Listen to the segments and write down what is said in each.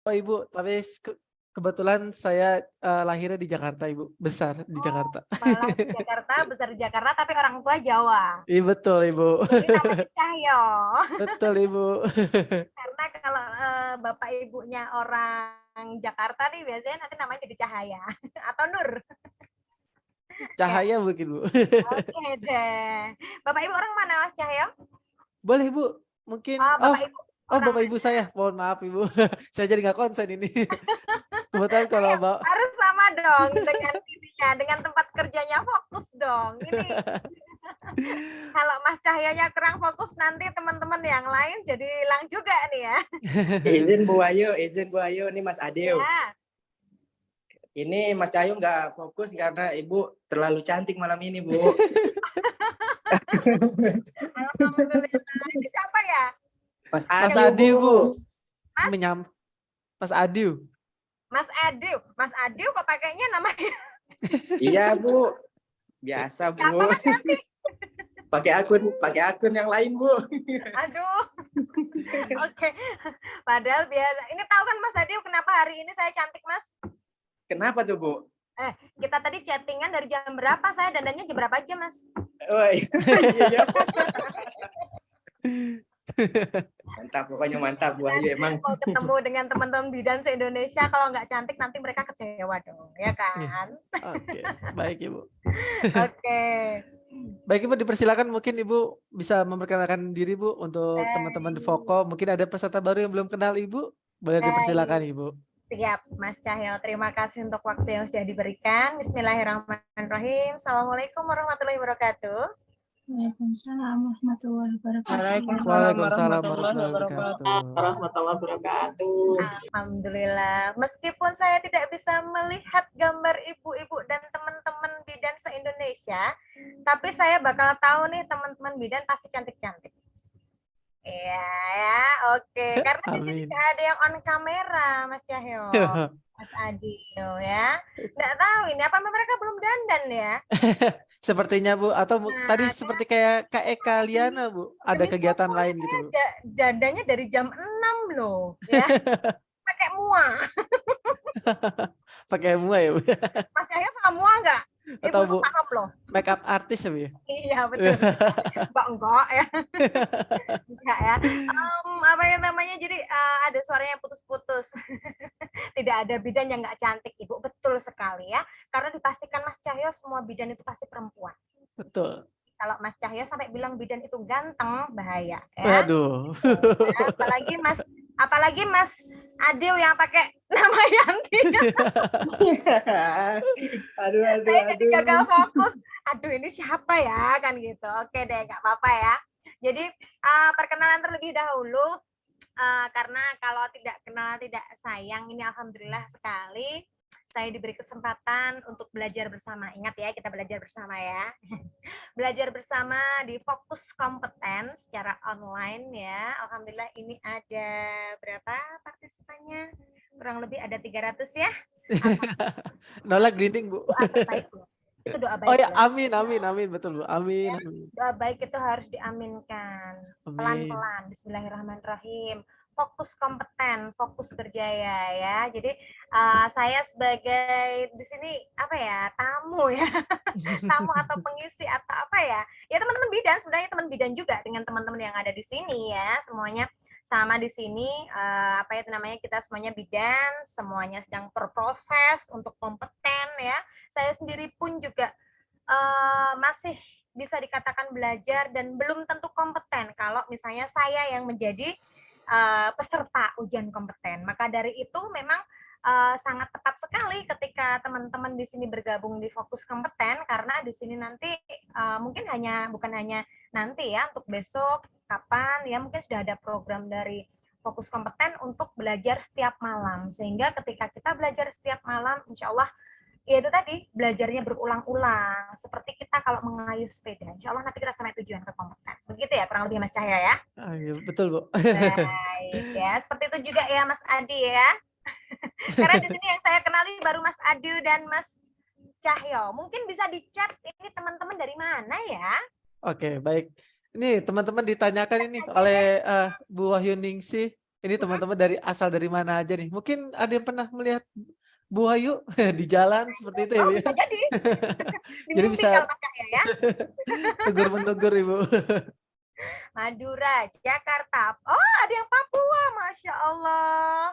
Oh Ibu, tapi kebetulan saya, lahirnya di Jakarta Ibu, besar di Oh, Jakarta. malah di Jakarta, besar di Jakarta, tapi orang tua Jawa. Iya betul Ibu. Jadi namanya Cahyo. Betul Ibu. Karena kalau bapak ibunya orang Jakarta nih biasanya nanti namanya jadi Cahaya atau Nur. Cahaya Ya, mungkin Bu. oke deh. Bapak ibu orang mana Mas Cahyo? Boleh Bu, mungkin Oh, bapak ibu orang Bapak Ibu mana? saya, mohon maaf Ibu. Saya jadi nggak konsen ini. Kebetulan kalau Ayo, harus sama dong dengan ininya, dengan tempat kerjanya fokus dong. Ini kalau Mas Cahyonya kurang fokus nanti teman-teman yang lain jadi hilang juga nih ya. Izin Bu Ayu, ini Mas Adil. Ya. Ini Mas Cahyo nggak fokus karena Ibu terlalu cantik malam ini, Bu. Alhamdulillah. Ini siapa ya? Mas Mas Adil, Adi Bu, Bu. Mas Mas Adi. Mas Adil. Mas Adil kok pakainya namanya? Iya, Bu. Biasa, Bu. Apa Mas Yati? Pakai akun yang lain, Bu. Aduh. Oke. Padahal biasa. Ini tahu kan Mas Adil kenapa hari ini saya cantik, Mas? Kenapa tuh, Bu? Kita tadi chattingan dari jam berapa? Saya dandannya jam berapa aja, Mas? Oh, iya. Mantap, pokoknya mantap Bu Ayu emang. Mau ketemu dengan teman-teman bidan se-Indonesia, kalau nggak cantik nanti mereka kecewa dong, ya kan? Oke, baik Ibu. Oke. Baik Ibu, dipersilakan mungkin Ibu bisa memperkenalkan diri Bu untuk teman-teman di Voko. Mungkin ada peserta baru yang belum kenal Ibu, boleh dipersilakan Ibu. Siap, Mas Cahyo. Terima kasih untuk waktu yang sudah diberikan. Bismillahirrahmanirrahim. Assalamualaikum warahmatullahi wabarakatuh. Waalaikumsalam warahmatullahi wabarakatuh. Waalaikumsalam warahmatullahi wabarakatuh. Alhamdulillah. Meskipun saya tidak bisa melihat gambar ibu-ibu dan teman-teman bidan se-Indonesia, tapi saya bakal tahu nih teman-teman bidan pasti cantik-cantik. Iya ya, oke. Karena di sini nggak ada yang on kamera, Mas Cahyo, Mas Adio ya. Nggak tahu ini apa mereka belum dandan ya? Sepertinya Bu, atau tadi seperti kayak Kak Eka Liana Bu, ada kegiatan lain gitu Bu. Dandannya dari jam 6 loh, ya. Pakai muah. Pakai muah ya Bu. Mas Cahyo paham muah nggak? Atau Bu, paham loh. make up artis ya Bu ya? Iya betul. Enggak ya. Enggak ya. Apa yang namanya, jadi ada suaranya putus-putus. Tidak ada bidan yang nggak cantik Ibu, betul sekali ya. Karena dipastikan Mas Cahyo semua bidan itu pasti perempuan. Betul. Kalau Mas Cahyo sampai bilang bidan itu ganteng, bahaya ya. Waduh. Apalagi Mas Adil yang pakai nama Yanti. Aduh. Saya jadi gagal fokus. Aduh ini siapa ya kan gitu. Oke deh, nggak apa-apa ya. Jadi perkenalan terlebih dahulu, karena kalau tidak kenal tidak sayang. Ini alhamdulillah sekali saya diberi kesempatan untuk belajar bersama. Ingat ya, kita belajar bersama ya. Belajar bersama di Fokus Kompeten secara online ya. Alhamdulillah ini ada berapa partisipannya? Kurang lebih ada 300 ya. Nolak glinding Bu. Doa terbaik loh. Itu doa baik. Oh ya, amin, betul Bu. Amin. Doa baik itu harus diaminkan. Pelan-pelan. Bismillahirrahmanirrahim. Fokus kompeten, fokus berjaya ya. Jadi saya sebagai di sini apa ya, tamu ya, tamu atau pengisi atau apa ya, ya teman-teman bidan, sebenarnya teman bidan juga dengan teman-teman yang ada di sini ya, semuanya sama di sini, apa itu namanya, kita semuanya bidan, semuanya sedang berproses untuk kompeten ya. Saya sendiri pun juga masih bisa dikatakan belajar dan belum tentu kompeten kalau misalnya saya yang menjadi peserta ujian kompeten. Maka dari itu memang sangat tepat sekali ketika teman-teman di sini bergabung di Fokus Kompeten, karena di sini nanti mungkin bukan hanya nanti ya, untuk besok kapan ya, mungkin sudah ada program dari Fokus Kompeten untuk belajar setiap malam, sehingga ketika kita belajar setiap malam insya Allah ya itu tadi, belajarnya berulang-ulang seperti kita kalau mengayuh sepeda, insya Allah nanti kita sampai tujuan ke kompeten. Begitu ya kurang lebih Mas Cahya ya. Iya, betul Bu. Baik ya, seperti itu juga ya Mas Adi ya. Karena di sini yang saya kenali baru Mas Adi dan Mas Cahyo. Mungkin bisa di-chat ini teman-teman dari mana ya? Oke, baik. Ini teman-teman ditanyakan ini oleh Bu Wahyu Ningsih. ini teman-teman asal dari mana aja nih. Mungkin ada yang pernah melihat Bu Ayu di jalan seperti itu ya, Bu ya? Bisa jadi. Di Jadi mimpi bisa kalau Mas Cahyo ya. negur-menegur Ibu. Madura, Jakarta. Oh, ada yang Papua, Masya Allah.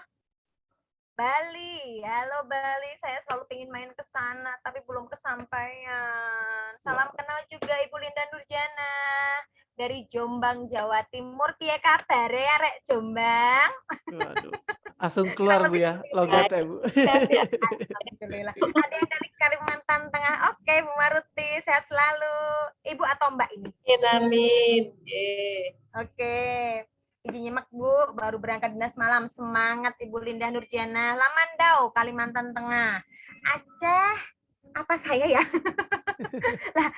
Bali, halo Bali. Saya selalu pengen main ke sana, tapi belum kesampaian. Salam kenal juga Ibu Linda Nurjana dari Jombang, Jawa Timur. Piye kabar ya, Rek Jombang? Waduh. Langsung keluar Bu ya, logatnya Bu. Alhamdulillah. Ada yang dari Kalimantan Tengah. Oke, Bu Maruti, sehat selalu. Ibu atau Mbak ini? Amin. Oke. Izin nyimak Bu, baru berangkat dinas malam. Semangat Ibu Linda Nurjana. Lamandau, Kalimantan Tengah. Aceh, apa saya ya? Lah,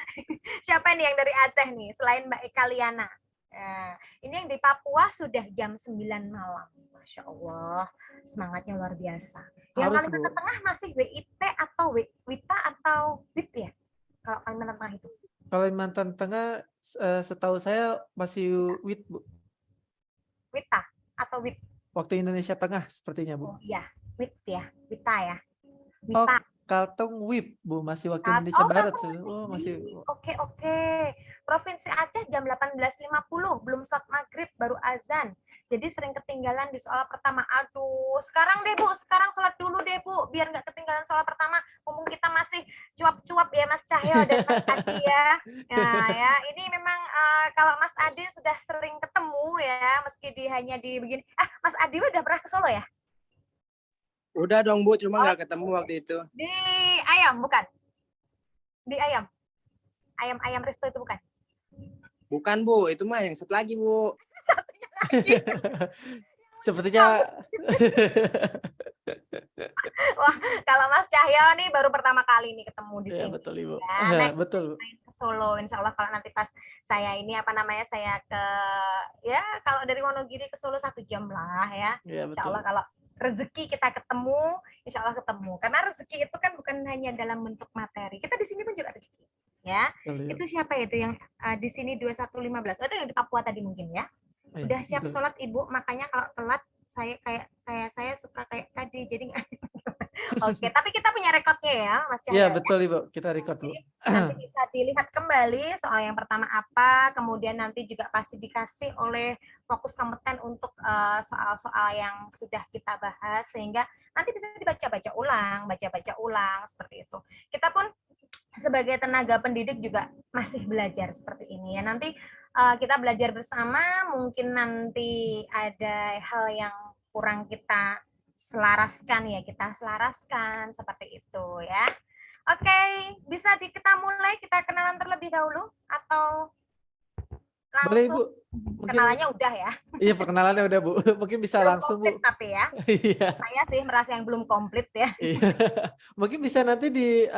siapa nih yang dari Aceh nih, selain Mbak Eka Liana? Nah, ini yang di Papua sudah jam 9 malam. Masya Allah, semangatnya luar biasa. Yang Harus, Kalimantan Bu. Tengah masih WIT atau WITA atau WIP ya? Kalau Kalimantan Tengah itu. Kalimantan Tengah setahu saya masih WIT, Bu. WITA atau WIP? Waktu Indonesia Tengah sepertinya, Bu. Oh iya, WIT ya, WITA ya. Oh, WITA. Kalteng WIP, Bu, masih waktu Indonesia Barat. Oh, masih. Oke. Provinsi Aceh jam 18.50, belum sholat maghrib, baru azan. Jadi sering ketinggalan di sholat pertama. Aduh, sekarang deh Bu, sekarang sholat dulu deh Bu, biar nggak ketinggalan sholat pertama. Mumpung kita masih cuap-cuap ya Mas Cahyo dan Mas Adi ya. Nah ya, ini memang kalau Mas Adi sudah sering ketemu ya, meski hanya di begini. Mas Adi udah pernah ke Solo ya? Udah dong Bu, cuma nggak ketemu waktu itu. Di Ayam bukan? Di Ayam. Ayam Resto itu bukan? Bukan Bu, itu mah yang satu lagi Bu. Sepertinya Wah, kalau Mas Cahyo nih baru pertama kali nih ketemu di ya sini. betul Ibu. Ya, Betul. main ke Solo, insya Allah kalau nanti pas saya ini saya ke ya kalau dari Wonogiri ke Solo 1 jam lah ya. Ya Insya betul. Allah kalau rezeki kita ketemu, insya Allah ketemu. Karena rezeki itu kan bukan hanya dalam bentuk materi. Kita di sini pun juga rezeki. Ya, Betul, Ibu. itu siapa itu yang di sini 2115? Itu yang di Papua tadi mungkin ya. Iya, Udah siap betul. sholat Ibu, makanya kalau telat saya suka kayak tadi jadi Oke, tapi kita punya rekodnya ya Mas Cahyo. Iya betul Ibu, kita record Bu. Jadi nanti bisa dilihat kembali soal yang pertama apa, kemudian nanti juga pasti dikasih oleh fokus kompeten untuk soal-soal yang sudah kita bahas sehingga nanti bisa dibaca-baca ulang seperti itu. Kita pun sebagai tenaga pendidik juga masih belajar seperti ini ya. Nanti kita belajar bersama, mungkin nanti ada hal yang kurang kita selaraskan ya, kita selaraskan seperti itu ya. Oke, bisa kita mulai, kita kenalan terlebih dahulu atau Boleh langsung? Ibu. Mungkin Kenalannya udah ya. iya perkenalannya udah Bu. Mungkin bisa Belum langsung komplit Bu. tapi ya. Iya. Saya sih merasa yang belum komplit ya. Iya. Mungkin bisa nanti di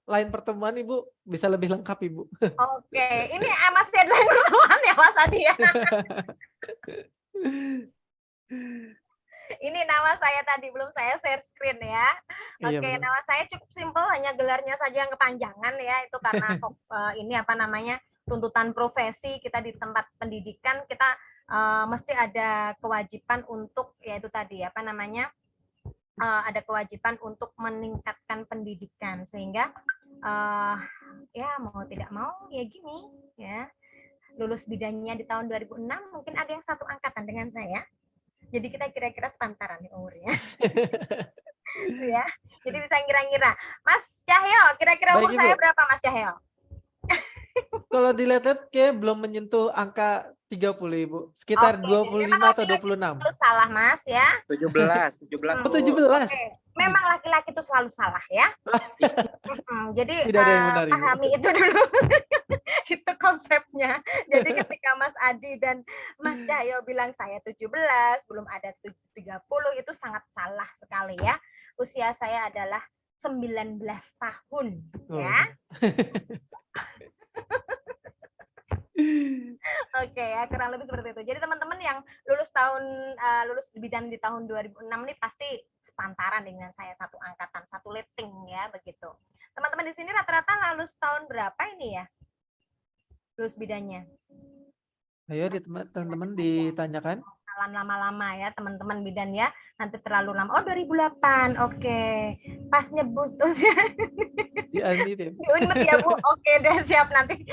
lain pertemuan Ibu bisa lebih lengkap Ibu. Oke, ini masih ada lain pertemuan ya Mas Adi ya. Ini nama saya tadi belum saya share screen ya. Iya, Oke, betul. nama saya cukup simpel, hanya gelarnya saja yang kepanjangan ya. Itu karena ini tuntutan profesi kita di tempat pendidikan, kita mesti ada kewajiban untuk yaitu tadi ada kewajiban untuk meningkatkan pendidikan sehingga ya mau tidak mau ya gini ya. Lulus bidangnya di tahun 2006, mungkin ada yang satu angkatan dengan saya. Jadi kita kira-kira sepantaran nih umurnya. Ya. Jadi bisa ngira-ngira. Mas Cahyo, kira-kira umur Baik, Ibu. saya berapa Mas Cahyo? Kalau dilihat kayak belum menyentuh angka 30 Ibu. Sekitar Oke, 25 atau 26. Itu salah Mas ya. 17 Oh, Bu. 17. Oke. Memang laki-laki itu selalu salah ya. Jadi Tidak ada yang benar, Ibu. pahami itu dulu. Itu konsepnya. Jadi ketika Mas Adi dan Mas Cahyo bilang saya 17, belum ada 30, itu sangat salah sekali ya. Usia saya adalah 19 tahun ya. Oke ya, kurang lebih seperti itu. Jadi teman-teman yang lulus bidang di tahun 2006 nih pasti sepantaran dengan saya, satu angkatan, satu letting ya begitu. Teman-teman di sini rata-rata lulus tahun berapa ini ya? Lulus bidangnya? Ayo teman-teman ditanyakan. Jangan lama-lama ya teman-teman bidan ya. Nanti terlalu lama. Oh 2008. Oke. Pas nyebut usia Dianitin. diunmet ya Bu. Oke deh siap nanti.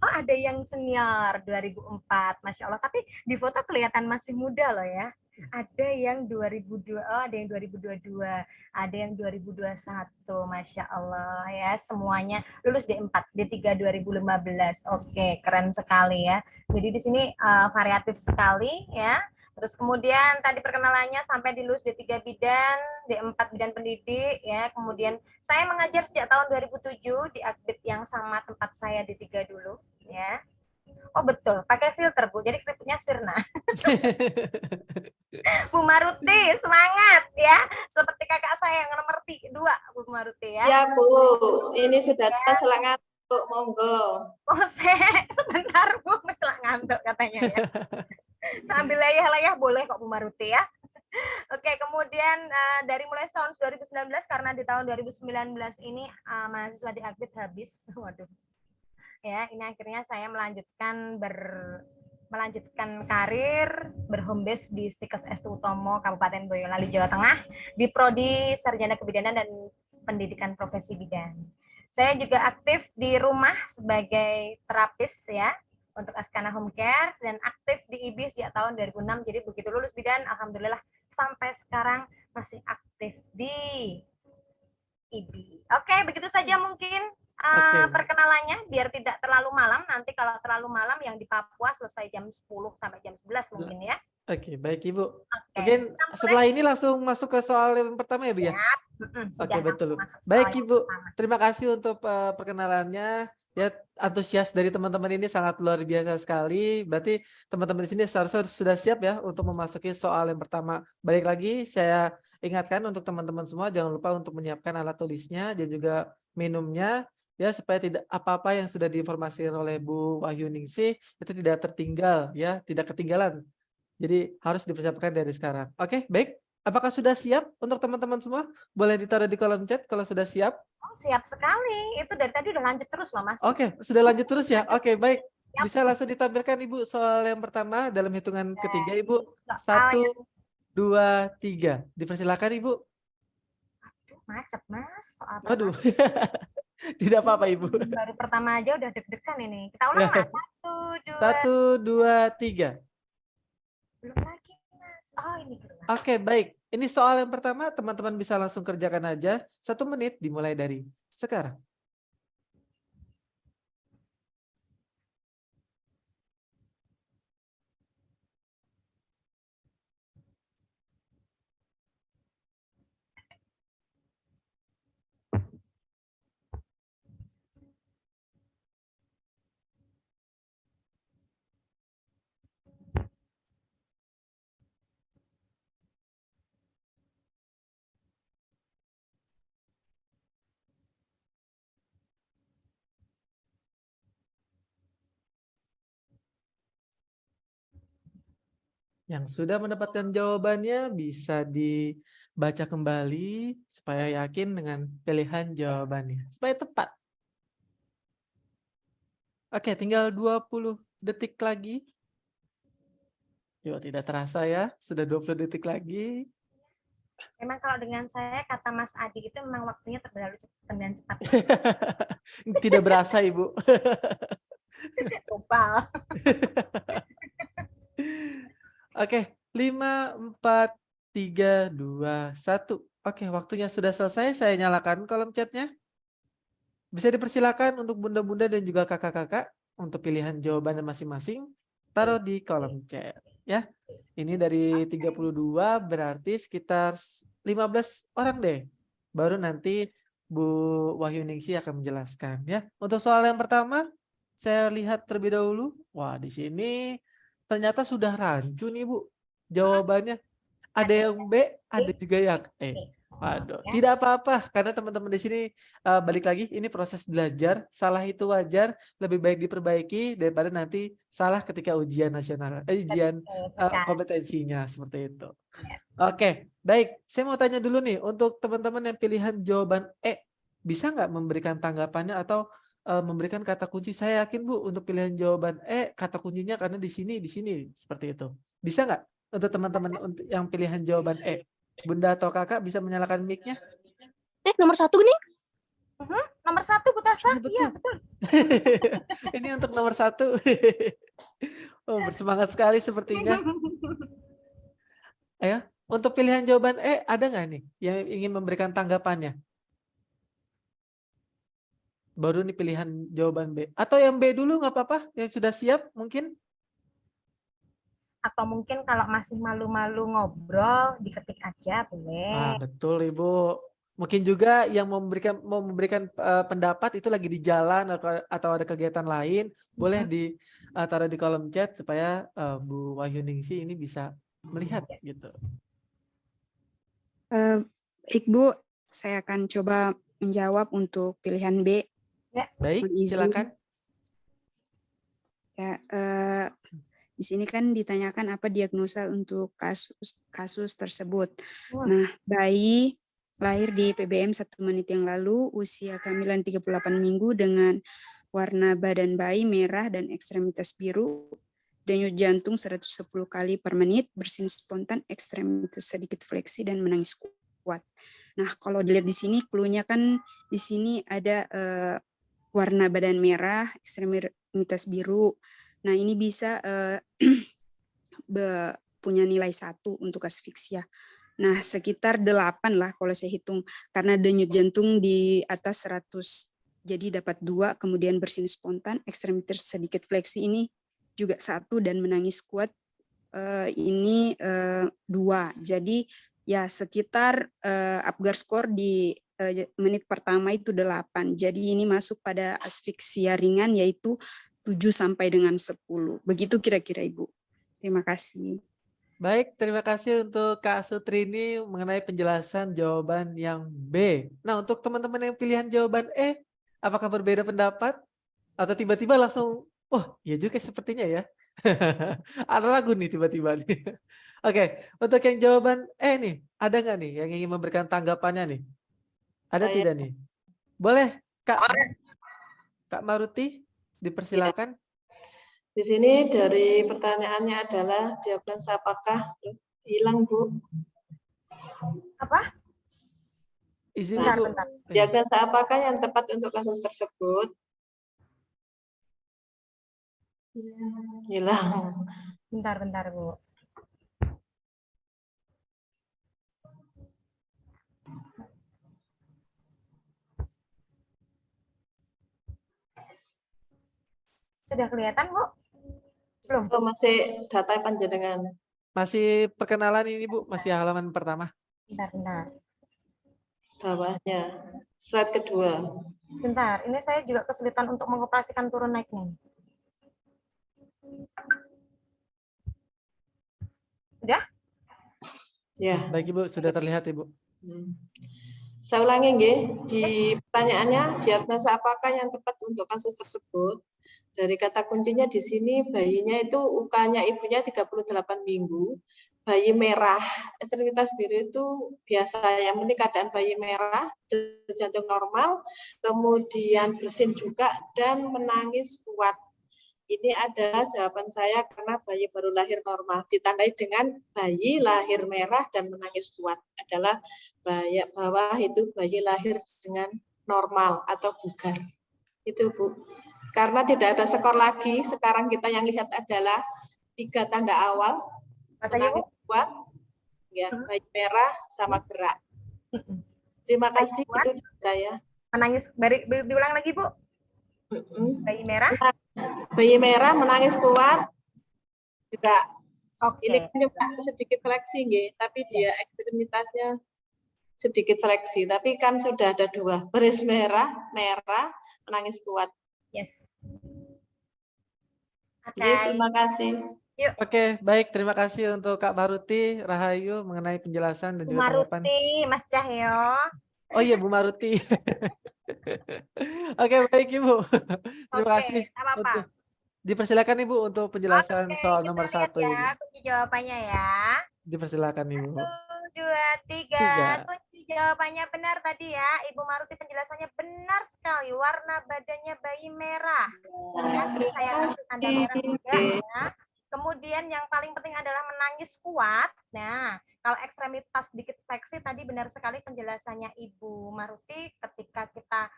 Oh ada yang senior 2004. Masya Allah. Tapi di foto kelihatan masih muda loh ya. Ada yang 2002, ada yang 2022, ada yang 2021. Masya Allah ya. Semuanya lulus D4, D3 2015. Oke, keren sekali ya. Jadi di sini variatif sekali ya. Terus kemudian tadi perkenalannya sampai di lulus D3 bidan, D4 bidan pendidik ya. Kemudian saya mengajar sejak tahun 2007 di Akbid yang sama tempat saya D3 dulu ya. Oh betul, pakai filter Bu. Jadi keriputnya sirna. Bu Maruti, semangat ya. Seperti kakak saya yang nomor 2, Bu Maruti ya. Ya Bu, ini sudah selak ngantuk, monggo. Oh, sebentar Bu, selak ngantuk katanya ya. Sambil layah-layah boleh kok Bu Maruti ya. Oke, kemudian dari mulai tahun 2019 karena di tahun 2019 ini mahasiswa di Akbid habis. Waduh. Ya, ini akhirnya saya melanjutkan karir berhome base di Stikes Estu Utomo, Kabupaten Boyolali, Jawa Tengah, di Prodi Sarjana Kebidanan dan Pendidikan Profesi Bidan. Saya juga aktif di rumah sebagai terapis ya, untuk Askana Home Care, dan aktif di IBI sejak tahun 2006. Jadi begitu lulus bidan, alhamdulillah sampai sekarang masih aktif di IBI. Oke, begitu saja mungkin perkenalannya biar tidak terlalu malam. Nanti kalau terlalu malam yang di Papua selesai jam 10 sampai jam 11 mungkin ya. Oke, baik Ibu. Oke. Mungkin setelah ini langsung masuk ke soal yang pertama ya Bu ya? Oke, betul. Baik Ibu, terima kasih untuk perkenalannya. Ya, antusias dari teman-teman ini sangat luar biasa sekali. Berarti teman-teman di sini seharusnya sudah siap ya untuk memasuki soal yang pertama. Balik lagi, saya ingatkan untuk teman-teman semua jangan lupa untuk menyiapkan alat tulisnya dan juga minumnya ya supaya tidak apa-apa yang sudah diinformasikan oleh Bu Wahyuningsih itu tidak tertinggal ya, tidak ketinggalan. Jadi harus dipersiapkan dari sekarang. Oke, baik. Apakah sudah siap untuk teman-teman semua? Boleh ditaruh di kolom chat kalau sudah siap. Oh, siap sekali. Itu dari tadi udah lanjut terus loh, Mas. Oke, sudah lanjut terus ya. Oke, baik. Bisa langsung ditampilkan Ibu soal yang pertama dalam hitungan ketiga Ibu. 1, 2, 3. Dipersilakan Ibu. Aduh, macet Mas. Soal Waduh. Tidak apa-apa Ibu. Baru pertama aja udah deg-degan ini. Kita ulang Mas. 1, 2, 3. Belum lagi Mas. Oh ini belum. Oke, baik. Ini soal yang pertama, teman-teman bisa langsung kerjakan aja. 1 menit dimulai dari sekarang. Yang sudah mendapatkan jawabannya bisa dibaca kembali supaya yakin dengan pilihan jawabannya. Supaya tepat. Oke, tinggal 20 detik lagi. Yo, tidak terasa ya, sudah 20 detik lagi. Memang kalau dengan saya, kata Mas Adi itu memang waktunya terlalu cepat dan cepat. Tidak berasa, Ibu. Lupa. Oke, 5, 4, 3, 2, 1. Oke, waktunya sudah selesai. Saya nyalakan kolom chatnya. Bisa dipersilakan untuk bunda-bunda dan juga kakak-kakak untuk pilihan jawabannya masing-masing. Taruh di kolom chat. Ya, ini dari 32 berarti sekitar 15 orang deh. Baru nanti Bu Wahyuningsih akan menjelaskan. Ya, untuk soal yang pertama, saya lihat terlebih dahulu. Wah, di sini ternyata sudah rancu nih Bu. Jawabannya ada yang B, ada juga yang E. Waduh, tidak apa-apa karena teman-teman di sini balik lagi ini proses belajar, salah itu wajar, lebih baik diperbaiki daripada nanti salah ketika ujian nasional, ujian kompetensinya seperti itu. Oke, baik. Saya mau tanya dulu nih untuk teman-teman yang pilihan jawaban E, bisa nggak memberikan tanggapannya atau memberikan kata kunci? Saya yakin Bu untuk pilihan jawaban E kata kuncinya karena di sini seperti itu. Bisa nggak Untuk teman-teman untuk yang pilihan jawaban E. Bunda atau kakak bisa menyalakan mic-nya? Nomor 1 nih. Nomor 1 Bu Tasa. Iya, betul. Iya, betul. Ini untuk nomor 1. Oh, bersemangat sekali sepertinya. Ayo, untuk pilihan jawaban E ada nggak nih yang ingin memberikan tanggapannya? Baru nih pilihan jawaban B. Atau yang B dulu nggak apa-apa, yang sudah siap mungkin? Atau mungkin kalau masih malu-malu ngobrol, diketik aja boleh. Betul Ibu. Mungkin juga yang mau memberikan pendapat itu lagi di jalan atau ada kegiatan lain, boleh taruh di kolom chat supaya Bu Wahyuningsi ini bisa melihat gitu. Baik Bu, saya akan coba menjawab untuk pilihan B. Baik, silakan. Ya, di sini kan ditanyakan apa diagnosa untuk kasus tersebut. Nah, bayi lahir di PBM 1 menit yang lalu, usia kehamilan 38 minggu dengan warna badan bayi merah dan ekstremitas biru, denyut jantung 110 kali per menit, bersin spontan, ekstremitas sedikit fleksi dan menangis kuat. Nah, kalau dilihat di sini clue-nya kan di sini ada warna badan merah, ekstremitas biru. Nah, ini bisa punya nilai 1 untuk asfiksia. Nah, sekitar 8 lah kalau saya hitung. Karena denyut jantung di atas 100. Jadi dapat 2, kemudian bersin spontan, ekstremitas sedikit fleksi ini juga 1, dan menangis kuat ini 2. Jadi ya sekitar Apgar skor di menit pertama itu 8. Jadi ini masuk pada asfiksia ringan yaitu 7 sampai dengan 10. Begitu kira-kira Ibu. Terima kasih. Baik, terima kasih untuk Kak Sutrini mengenai penjelasan jawaban yang B. Nah, untuk teman-teman yang pilihan jawaban E, apakah berbeda pendapat? Atau tiba-tiba langsung, oh iya juga sepertinya ya. Ada ragu nih tiba-tiba nih. Oke, untuk yang jawaban E nih, ada nggak nih yang ingin memberikan tanggapannya nih? Ada tidak nih? Boleh, Kak Maruti, dipersilakan. Di sini dari pertanyaannya adalah diagnosa apakah hilang Bu? Apa? Izin Bentar, Ibu. bentar. Diagnosa apakah yang tepat untuk kasus tersebut? Hilang. Bentar, Bu. Sudah kelihatan, Bu? Belum? Oh, masih data panjenengan. Masih perkenalan ini Bu, masih halaman pertama. Bentar. Bawahnya. Slide kedua. Bentar, ini saya juga kesulitan untuk mengoperasikan turun naik nih. Udah? Ya. Baik Ibu, sudah terlihat Ibu. Saya ulangi nggih, di pertanyaannya diagnosa apakah yang tepat untuk kasus tersebut? Dari kata kuncinya di sini bayinya itu UK-nya ibunya 38 minggu, bayi merah, ekstremitas biru itu biasa, yang penting keadaan bayi merah, jantung normal, kemudian bersin juga dan menangis kuat. Ini adalah jawaban saya karena bayi baru lahir normal. Ditandai dengan bayi lahir merah dan menangis kuat. Adalah bahwa itu bayi lahir dengan normal atau bugar. Itu Bu. Karena tidak ada skor lagi, sekarang kita yang lihat adalah 3 tanda awal. Menangis kuat, ya, bayi merah sama gerak. Terima kasih, itu saya. Menangis, diulang lagi Bu. Bayi merah. Bayi merah menangis kuat, gerak. Oke. Ini kan sedikit fleksi, nggih, tapi dia ekstremitasnya sedikit fleksi. Tapi kan sudah ada 2, baris merah, menangis kuat. Yes. Oke. Terima kasih. Yuk. Oke, baik. Terima kasih untuk Kak Maruti, Rahayu mengenai penjelasan dan Bu juga tanggapan. Maruti, Mas Cahyo. Oh iya, Bu Maruti. Oke, baik Ibu. Terima kasih. Apa-apa. Dipersilakan Ibu untuk penjelasan soal kita nomor lihat 1 ya, ini. kunci jawabannya ya. Dipersilakan Ibu. 1, 2, 3. Kunci jawabannya benar tadi ya. Ibu Maruti penjelasannya benar sekali. Warna badannya bayi merah. Ya, saya kasih tanda merah juga ya. Kemudian yang paling penting adalah menangis kuat. Nah, kalau ekstremitas sedikit fleksi tadi benar sekali penjelasannya Ibu Maruti, ketika kita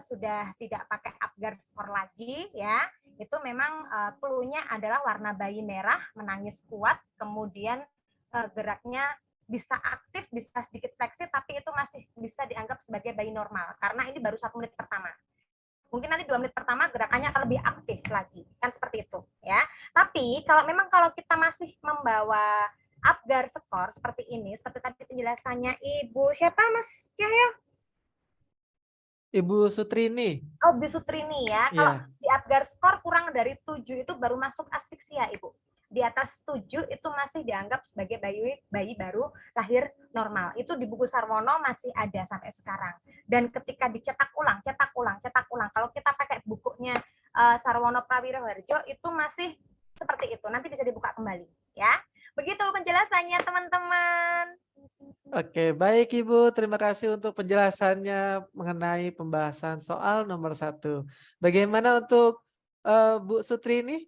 sudah tidak pakai Apgar skor lagi ya, itu memang clue-nya adalah warna bayi merah, menangis kuat, kemudian geraknya bisa aktif, bisa sedikit fleksi, tapi itu masih bisa dianggap sebagai bayi normal karena ini baru 1 menit pertama. Mungkin nanti 2 menit pertama gerakannya akan lebih aktif lagi, kan seperti itu ya. Tapi kalau kita masih membawa Apgar skor seperti ini, seperti tadi penjelasannya Ibu siapa Mas Cahyo? Ibu Sutrini. Oh, Bu Sutrini ya. Kalau di Apgar skor kurang dari 7 itu baru masuk asfiksia, Ibu. Di atas 7 itu masih dianggap sebagai bayi baru lahir normal. Itu di buku Sarwono masih ada sampai sekarang. Dan ketika dicetak ulang. Kalau kita pakai bukunya Sarwono Prawiro Harjo itu masih seperti itu. Nanti bisa dibuka kembali ya. Begitu penjelasannya teman-teman. Oke, baik Ibu. Terima kasih untuk penjelasannya mengenai pembahasan soal nomor 1. Bagaimana untuk Bu Sutrini?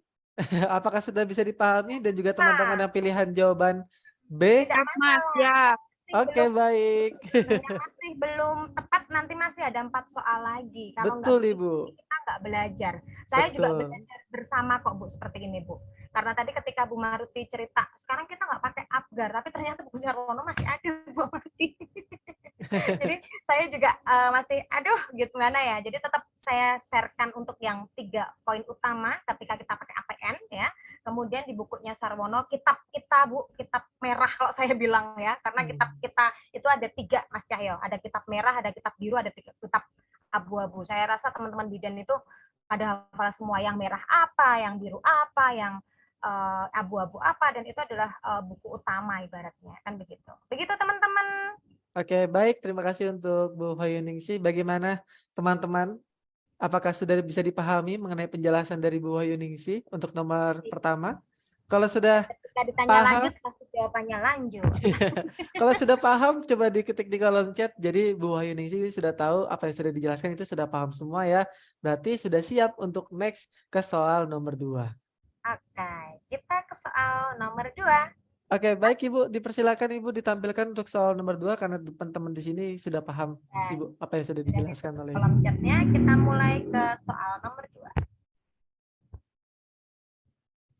Apakah sudah bisa dipahami dan juga teman-teman yang pilihan jawaban B? Tidak Mas, masalah. siap. Oke, baik. Yang masih belum tepat nanti masih ada 4 soal lagi. Kalau Betul, nggak Ibu. kita nggak belajar. Saya juga Betul. belajar bersama kok Bu seperti ini Bu. Karena tadi ketika Bu Maruti cerita, sekarang kita nggak pakai Apgar, tapi ternyata buku Sarwono masih ada Bu Maruti. Jadi saya juga masih aduh gimana ya. Jadi tetap saya sharekan untuk yang 3 poin utama ketika kita pakai APN ya. Kemudian di bukunya Sarwono kitab kita Bu, kitab merah kalau saya bilang ya, karena kitab kita itu ada 3 Mas Cahyo, ada kitab merah, ada kitab biru, ada kitab abu-abu. Saya rasa teman-teman bidan itu pada hafal semua, yang merah apa, yang biru apa, yang abu-abu apa, dan itu adalah buku utama ibaratnya kan begitu. Begitu teman-teman. Oke, baik. Terima kasih untuk Bu Hoyuningsi. Bagaimana teman-teman? Apakah sudah bisa dipahami mengenai penjelasan dari Bu Hoyuningsi untuk nomor pertama? Kalau sudah Ketika ditanya paham, lanjut, pasti jawabannya lanjut. kalau sudah paham, coba diketik di kolom chat. Jadi Bu Hoyuningsi sudah tahu apa yang sudah dijelaskan, itu sudah paham semua ya. Berarti sudah siap untuk next ke soal nomor 2. Oke, kita ke soal nomor 2. Oke, baik Ibu, dipersilakan Ibu ditampilkan untuk soal nomor 2 karena teman-teman di sini sudah paham Ibu apa yang sudah dijelaskan oleh kolom chatnya. Kita mulai ke soal nomor 2.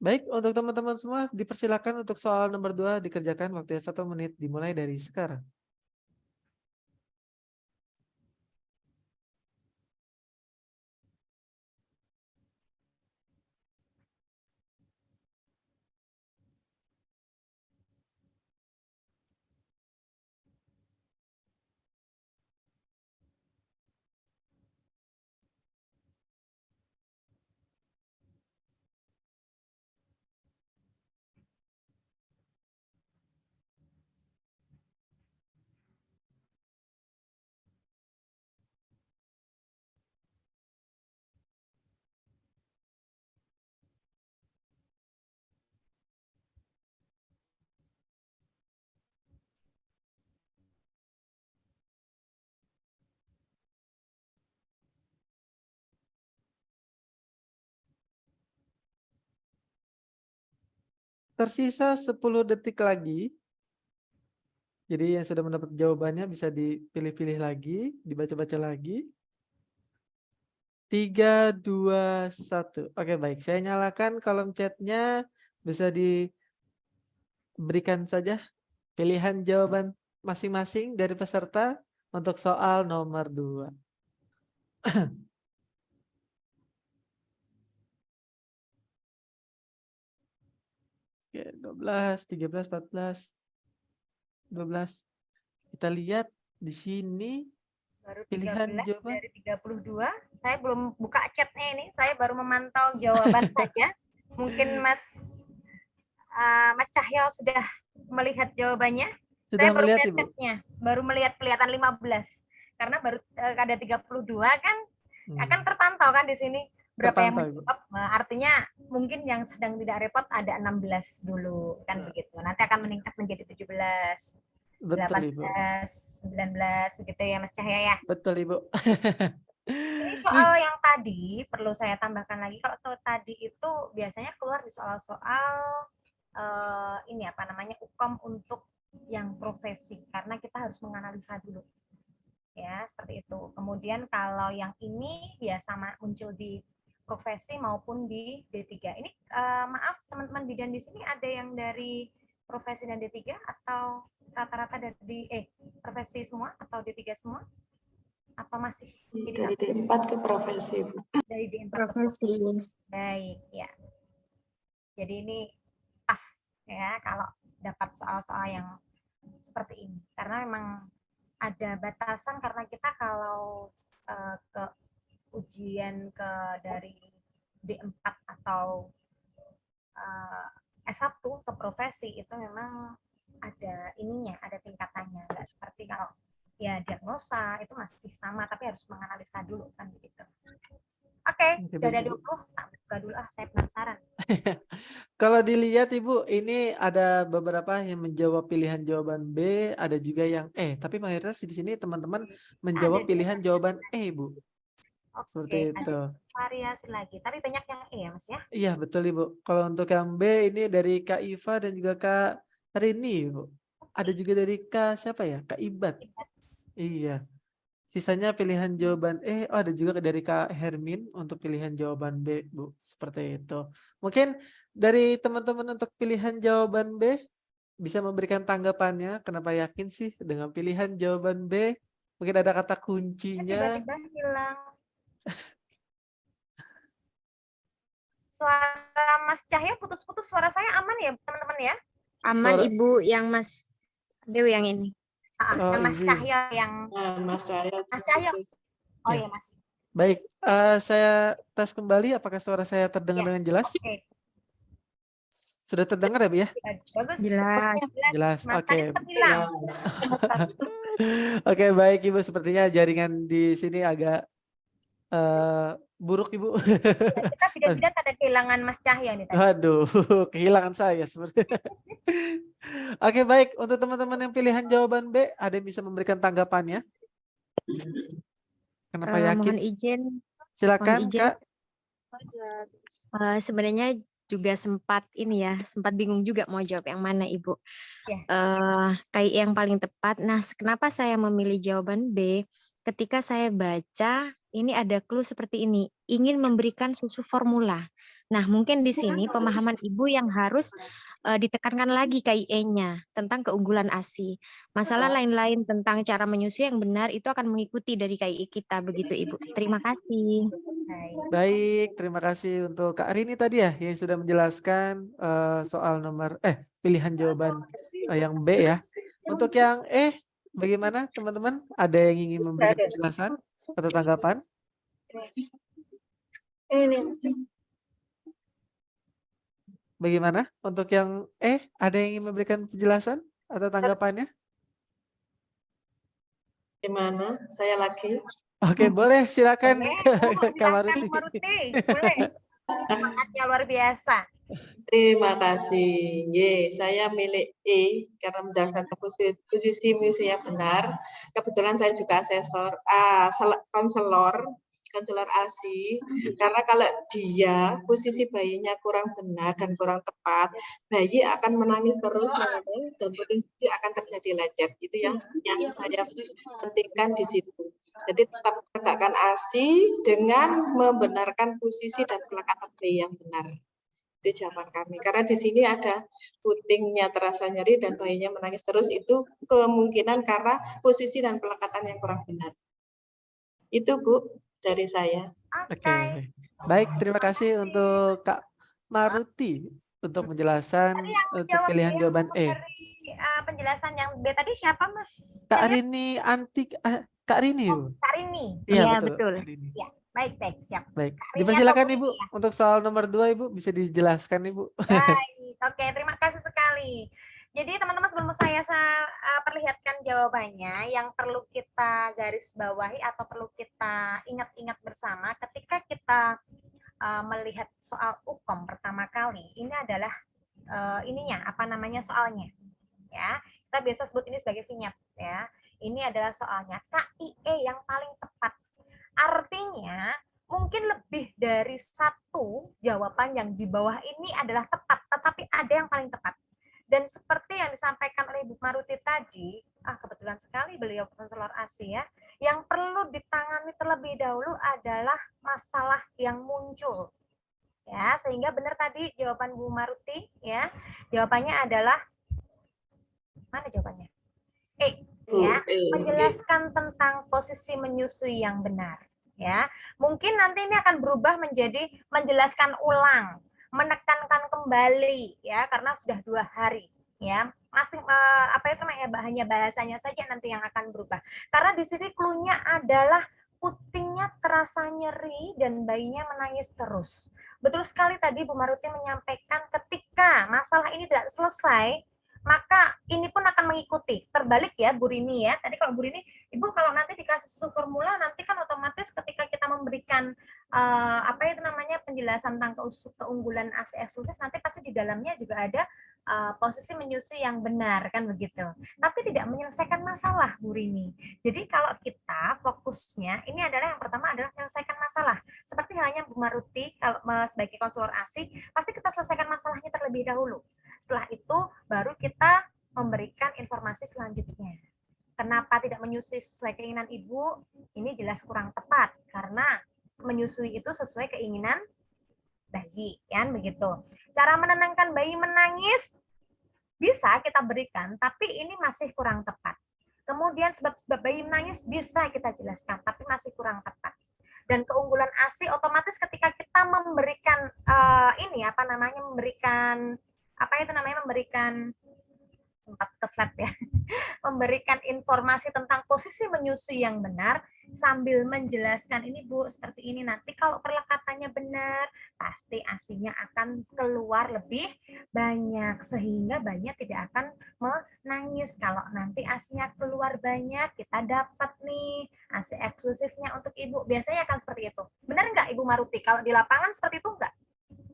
Baik, untuk teman-teman semua dipersilakan untuk soal nomor 2 dikerjakan waktunya 1 menit dimulai dari sekarang. Tersisa 10 detik lagi. Jadi yang sudah mendapat jawabannya bisa dipilih-pilih lagi, dibaca-baca lagi. 3, 2, 1. Oke, baik. Saya nyalakan kolom chatnya. Bisa diberikan saja pilihan jawaban masing-masing dari peserta untuk soal nomor 2. Oke, 12, 13, 14, 12. Kita lihat di sini Baru pilihan 13 jawaban. dari 32. Saya belum buka chatnya ini. Saya baru memantau jawaban saja. Mungkin Mas Cahyo sudah melihat jawabannya. Sudah Saya baru melihat, melihat Ibu? chatnya. Baru melihat kelihatan 15. Karena baru ada 32 kan akan terpantau kan di sini. Berapa yang Terpantau, Ibu. menjawab. Artinya mungkin yang sedang tidak repot ada 16 dulu kan begitu. Nanti akan meningkat menjadi 17. Betul, Ibu. 18, 19 begitu ya Mas Cahya ya. Betul, Ibu. Ini soal yang tadi perlu saya tambahkan lagi, kalau soal tadi itu biasanya keluar di soal-soal ini apa namanya UKOM untuk yang profesi, karena kita harus menganalisa dulu. Ya, seperti itu. Kemudian kalau yang ini biasa muncul di profesi maupun di D3. Ini maaf teman-teman bidan di sini ada yang dari profesi dan D3 atau rata-rata dari profesi semua atau D3 semua? Apa masih Dari D4 ke profesi. dari D4 Profesi. Baik, ya. Jadi ini pas ya kalau dapat soal-soal yang seperti ini. Karena memang ada batasan karena kita kalau ke ujian dari D4 atau S1 ke profesi itu memang ada ininya, ada tingkatannya. Nggak seperti kalau ya diagnosa itu masih sama, tapi harus menganalisa dulu kan begitu. Oke, udah ada 20, buka dulu saya penasaran. Kalau dilihat Ibu, ini ada beberapa yang menjawab pilihan jawaban B, ada juga yang E. Tapi mayoritas di sini teman-teman menjawab pilihan jawaban E, Bu. Seperti Oke, itu. ada variasi lagi, tapi banyak yang E ya Mas ya? Iya, betul Ibu. Kalau untuk yang B ini dari Kak Iva dan juga Kak Rini, Ibu. Ada juga dari Kak siapa ya? Kak Ibat. Iya. Sisanya pilihan jawaban E. Oh, ada juga dari Kak Hermin untuk pilihan jawaban B, Bu. Seperti itu. Mungkin dari teman-teman untuk pilihan jawaban B bisa memberikan tanggapannya. Kenapa yakin sih dengan pilihan jawaban B? Mungkin ada kata kuncinya. Tiba-tiba hilang. Suara Mas Cahya putus-putus, suara saya aman ya teman-teman ya? Aman Suara- Ibu yang Mas Dewi yang ini. Oh, Yang Mas izin. Cahya yang Mas Cahyo. Mas Cahyo. Oh Ya. iya Mas. Baik, saya tes kembali apakah suara saya terdengar Ya, dengan jelas? Oke, Sudah terdengar ya, Bu ya? bagus. Jelas. Jelas. Mas Oke. tadi sempat hilang. Oke, baik Ibu. Sepertinya jaringan di sini agak buruk, Ibu. Kita bidan-bidan ada kehilangan Mas Cahya nih tadi. Waduh, kehilangan saya seperti. Oke, baik. Untuk teman-teman yang pilihan jawaban B, ada yang bisa memberikan tanggapannya? Kenapa yakin? Mohon izin. Silakan, izin. Kak. Sebenarnya juga sempat bingung juga mau jawab yang mana Ibu. Ya. Kayak yang paling tepat. Nah, kenapa saya memilih jawaban B? Ketika saya baca, ini ada clue seperti ini, ingin memberikan susu formula. Nah, mungkin di sini pemahaman Ibu yang harus ditekankan lagi KIE-nya tentang keunggulan ASI. Masalah lain-lain tentang cara menyusui yang benar itu akan mengikuti dari KIE kita, begitu Ibu. Terima kasih. Baik, terima kasih untuk Kak Rini tadi ya yang sudah menjelaskan soal nomor pilihan jawaban yang B ya. Untuk yang E, bagaimana teman-teman? Ada yang ingin memberikan penjelasan atau tanggapan? Bagaimana? Untuk yang E, ada yang ingin memberikan penjelasan atau tanggapannya? Gimana? Saya lagi. Oke, boleh. Silakan Boleh, Kak silakan, Maruti. Maruti. Boleh. Semangatnya luar biasa. Terima kasih. Saya milik E karena menjelaskan posisi misi yang benar. Kebetulan saya juga asesor, konselor ASI. Karena kalau dia posisi bayinya kurang benar dan kurang tepat, bayi akan menangis terus dan potensi akan terjadi lecet. Itu yang saya pentingkan di situ. Jadi tetap tegakkan ASI dengan membenarkan posisi dan pelekatan bayi yang benar. Itu jawaban kami. Karena di sini ada putingnya terasa nyeri dan bayinya menangis terus, itu kemungkinan karena posisi dan pelekatan yang kurang benar. Itu Bu dari saya. Oke. Baik, terima kasih untuk Kak Maruti untuk penjelasan untuk pilihan jawaban E. Dari penjelasan yang B tadi siapa Mas? Kak Rini Kak Rini. Kak Rini. Iya, Iya, betul. betul. Kak Rini. Ya, baik, siap. Baik. Kak Rini Dipersilakan atau Ibu Putri, ya? untuk soal nomor 2 Ibu bisa dijelaskan Ibu. Baik, oke, terima kasih sekali. Jadi teman-teman sebelum saya perlihatkan jawabannya, yang perlu kita garis bawahi atau perlu kita ingat-ingat bersama ketika kita melihat soal UKOM pertama kali, ini adalah soalnya. Ya, kita biasa sebut ini sebagai vignette ya. Ini adalah soalnya KIE yang paling tepat. Artinya artinya mungkin lebih dari satu jawaban yang di bawah ini adalah tepat, tetapi ada yang paling tepat. Dan seperti yang disampaikan oleh Ibu Maruti tadi, kebetulan sekali beliau konselor ASI ya, yang perlu ditangani terlebih dahulu adalah masalah yang muncul. Ya, sehingga benar tadi jawaban Bu Maruti ya. Jawabannya adalah mana jawabannya? Ya, menjelaskan tentang posisi menyusui yang benar. Ya, mungkin nanti ini akan berubah menjadi menjelaskan ulang, menekankan kembali, ya, karena sudah 2 hari, ya. Masing apa itu namanya, hanya bahasanya saja nanti yang akan berubah. Karena di sini clue-nya adalah putingnya terasa nyeri dan bayinya menangis terus. Betul sekali tadi Bu Maruti menyampaikan ketika masalah ini tidak selesai, maka ini pun akan mengikuti. Terbalik ya Bu Rini ya. Tadi kalau Bu Rini, Ibu kalau nanti dikasih susu formula, nanti kan otomatis ketika kita memberikan apa itu namanya penjelasan tentang keunggulan ASI eksklusif, nanti pasti di dalamnya juga ada posisi menyusui yang benar kan begitu. Tapi tidak menyelesaikan masalah Bu Rini. Jadi kalau kita fokusnya ini adalah yang pertama adalah menyelesaikan masalah. Seperti halnya Bu Maruti kalau sebagai konselor ASI, pasti kita selesaikan masalahnya terlebih dahulu. Setelah itu baru kita memberikan informasi selanjutnya. Kenapa tidak menyusui sesuai keinginan ibu? Ini jelas kurang tepat karena menyusui itu sesuai keinginan bayi, kan begitu. Cara menenangkan bayi menangis bisa kita berikan, tapi ini masih kurang tepat. Kemudian sebab bayi menangis bisa kita jelaskan, tapi masih kurang tepat. Dan keunggulan ASI otomatis ketika kita memberikan ini apa namanya memberikan tempat keslap ya, memberikan informasi tentang posisi menyusui yang benar sambil menjelaskan ini Bu seperti ini, nanti kalau perlekatannya benar pasti ASI-nya akan keluar lebih banyak sehingga bayinya tidak akan menangis. Kalau nanti ASI-nya keluar banyak, kita dapat nih ASI eksklusifnya untuk ibu. Biasanya akan seperti itu. Benar nggak Ibu Maruti? Kalau di lapangan seperti itu enggak?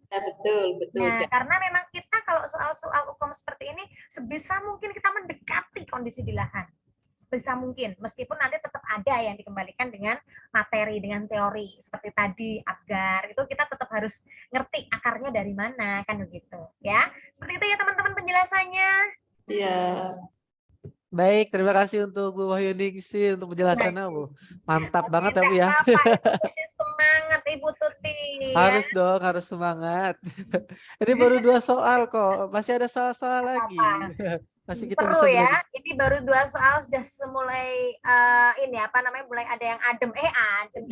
Ya, betul. Nah, karena memang kita kalau soal-soal hukum seperti ini, sebisa mungkin kita mendekati kondisi di lahan. Sebisa mungkin, meskipun nanti tetap ada yang dikembalikan dengan materi, dengan teori. Seperti tadi, Abgar, itu kita tetap harus ngerti akarnya dari mana, kan begitu. Ya, seperti itu ya teman-teman penjelasannya. Iya. Baik, terima kasih untuk Bu Wahyuningsi untuk penjelasannya, Bu. Mantap banget ya, Bu ya. Semangat Ibu Tuti. Harus dong, harus semangat. Ini baru 2 soal kok, masih ada soal-soal lagi. Masih kita Perlu bisa ya, ini baru 2 soal sudah semulai ini apa namanya, mulai ada yang adem. Adem.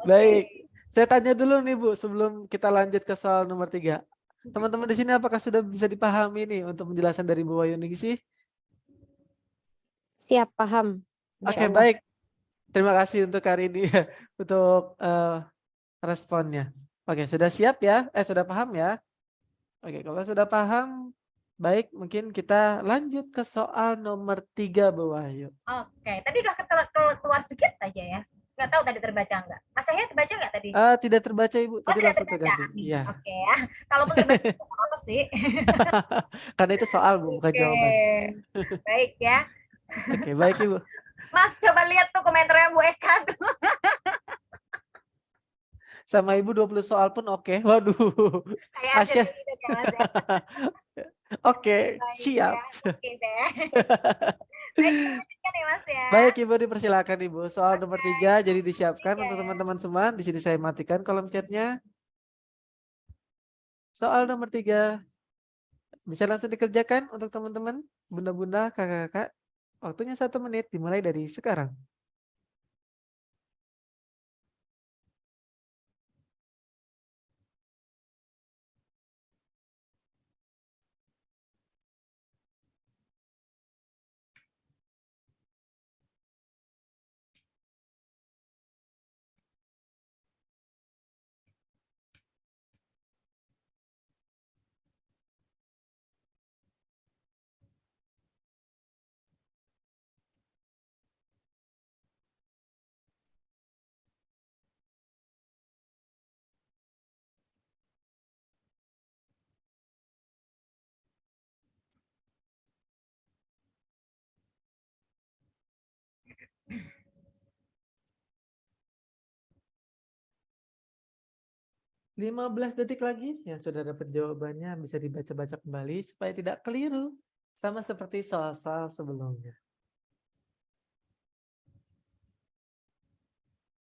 Baik, saya tanya dulu nih Bu, sebelum kita lanjut ke soal nomor 3. Teman-teman di sini apakah sudah bisa dipahami nih untuk penjelasan dari Bu Wahyuningsi? Siap, paham. Oke, baik. Terima kasih untuk hari ini untuk responnya. Oke, sudah siap ya? Sudah paham ya? Oke, kalau sudah paham, baik, mungkin kita lanjut ke soal nomor 3, Bu Wahyu. Oke, tadi udah keluar sedikit aja ya. Nggak tahu tadi terbaca nggak? Mas Cahya terbaca nggak tadi? Tidak terbaca Ibu, tadi tidak langsung terbaca. terganti. Iya. Oke ya, kalaupun terbaca apa sih? Karena itu soal Bu, bukan jawaban. Baik ya. Oke, baik Ibu. Mas coba lihat tuh komentarnya Bu Eka tuh. Sama Ibu 20 soal pun oke. Waduh. Kayak Oke, siap. Oke deh. Baik, lanjutkan ya Mas ya. Baik Ibu, dipersilakan Ibu. Soal nomor 3 jadi disiapkan untuk teman-teman semua. Di sini saya matikan kolom chatnya. Soal nomor 3 bisa langsung dikerjakan untuk teman-teman, bunda-bunda, kakak-kakak. Waktunya 1 menit dimulai dari sekarang. 15 detik lagi yang sudah dapat jawabannya bisa dibaca-baca kembali supaya tidak keliru. Sama seperti soal-soal sebelumnya.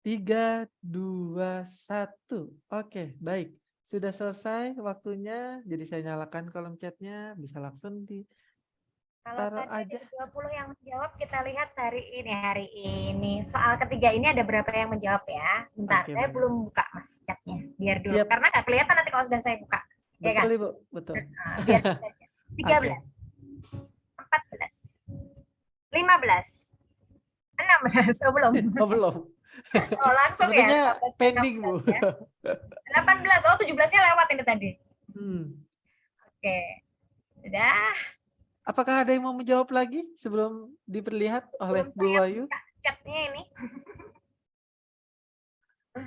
3, 2, 1. Oke, baik. Sudah selesai waktunya. Jadi saya nyalakan kolom chatnya. Bisa langsung Kalau ditaruh tadi aja. ada 20 yang menjawab, kita lihat hari ini. Soal ketiga ini ada berapa yang menjawab ya? Sebentar, Oke, saya baik. belum buka Mas chatnya. Biar dulu. Siap. Karena nggak kelihatan nanti kalau sudah saya buka. Ya kan? Betul, Ibu. Betul. Nah, biar kita aja. 13, Oke. 14, 15, 16. Oh, belum. Oh, belum. Oh, langsung ya. Sepertinya 14, pending, 16 Bu. ya. 18. Oh, 17-nya lewat ini tadi. Oke. Sudah. Apakah ada yang mau menjawab lagi sebelum diperlihat oleh Belum Bu saya Wahyu? buka chatnya ini.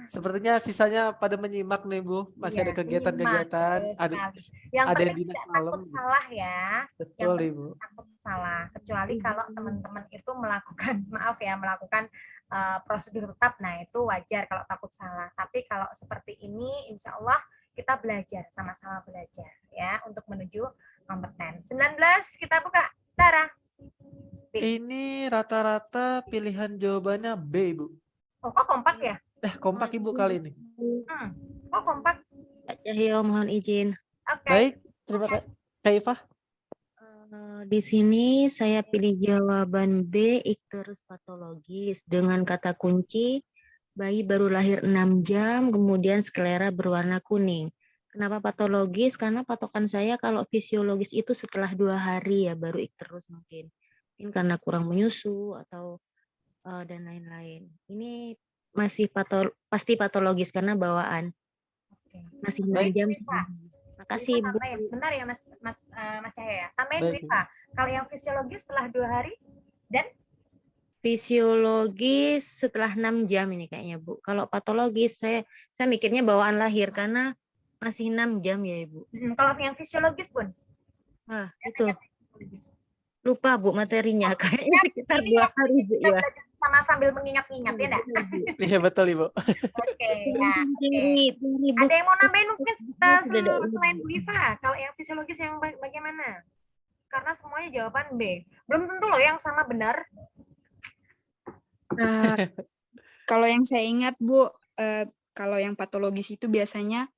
Sepertinya sisanya pada menyimak nih, Bu. Masih ada Iya, kegiatan-kegiatan, betul ada sekali. Yang yang penting dinas tidak malam. takut salah ya. Yang Betul, penting Ibu. takut salah. Kecuali kalau teman-teman itu melakukan, maaf ya, melakukan prosedur tetap, nah itu wajar kalau takut salah. Tapi kalau seperti ini, insya Allah kita belajar, sama-sama belajar ya untuk menuju kompeten. 19 kita buka. Tara. B. Ini rata-rata pilihan jawabannya B, Ibu. Oh, kok kompak ya? Kompak Ibu kali ini. Kok kompak? Kak Cahyo mohon izin. Oke. Baik, terima kasih. Kak Iva? Di sini saya pilih jawaban B, ikterus patologis dengan kata kunci bayi baru lahir 6 jam, kemudian sklera berwarna kuning. Kenapa patologis? Karena patokan saya kalau fisiologis itu setelah 2 hari ya baru ikterus mungkin. Mungkin karena kurang menyusu atau dan lain-lain. Ini masih pasti patologis karena bawaan. Masih 6 Baik. jam sebelum. Makasih Bu. Tambahin sebentar ya Mas Cahyo ya. Tambahin Baik, Wifa. Kalau yang fisiologis setelah 2 hari dan Fisiologis setelah 6 jam ini kayaknya Bu. Kalau patologis saya mikirnya bawaan lahir karena masih 6 jam ya Ibu. kalau yang fisiologis pun Itu lupa Bu materinya kayaknya sekitar 2 hari Bu kita ya. belajar sama sambil mengingat-ingat ya enggak? Iya betul Ibu. Oke, ya. Tinggi, Bu. Ada yang mau nambahin mungkin Sudah ada selain Bu Iva, kalau yang fisiologis yang bagaimana? Karena semuanya jawaban B. Belum tentu loh yang sama benar. Kalau yang saya ingat Bu, kalau yang patologis itu biasanya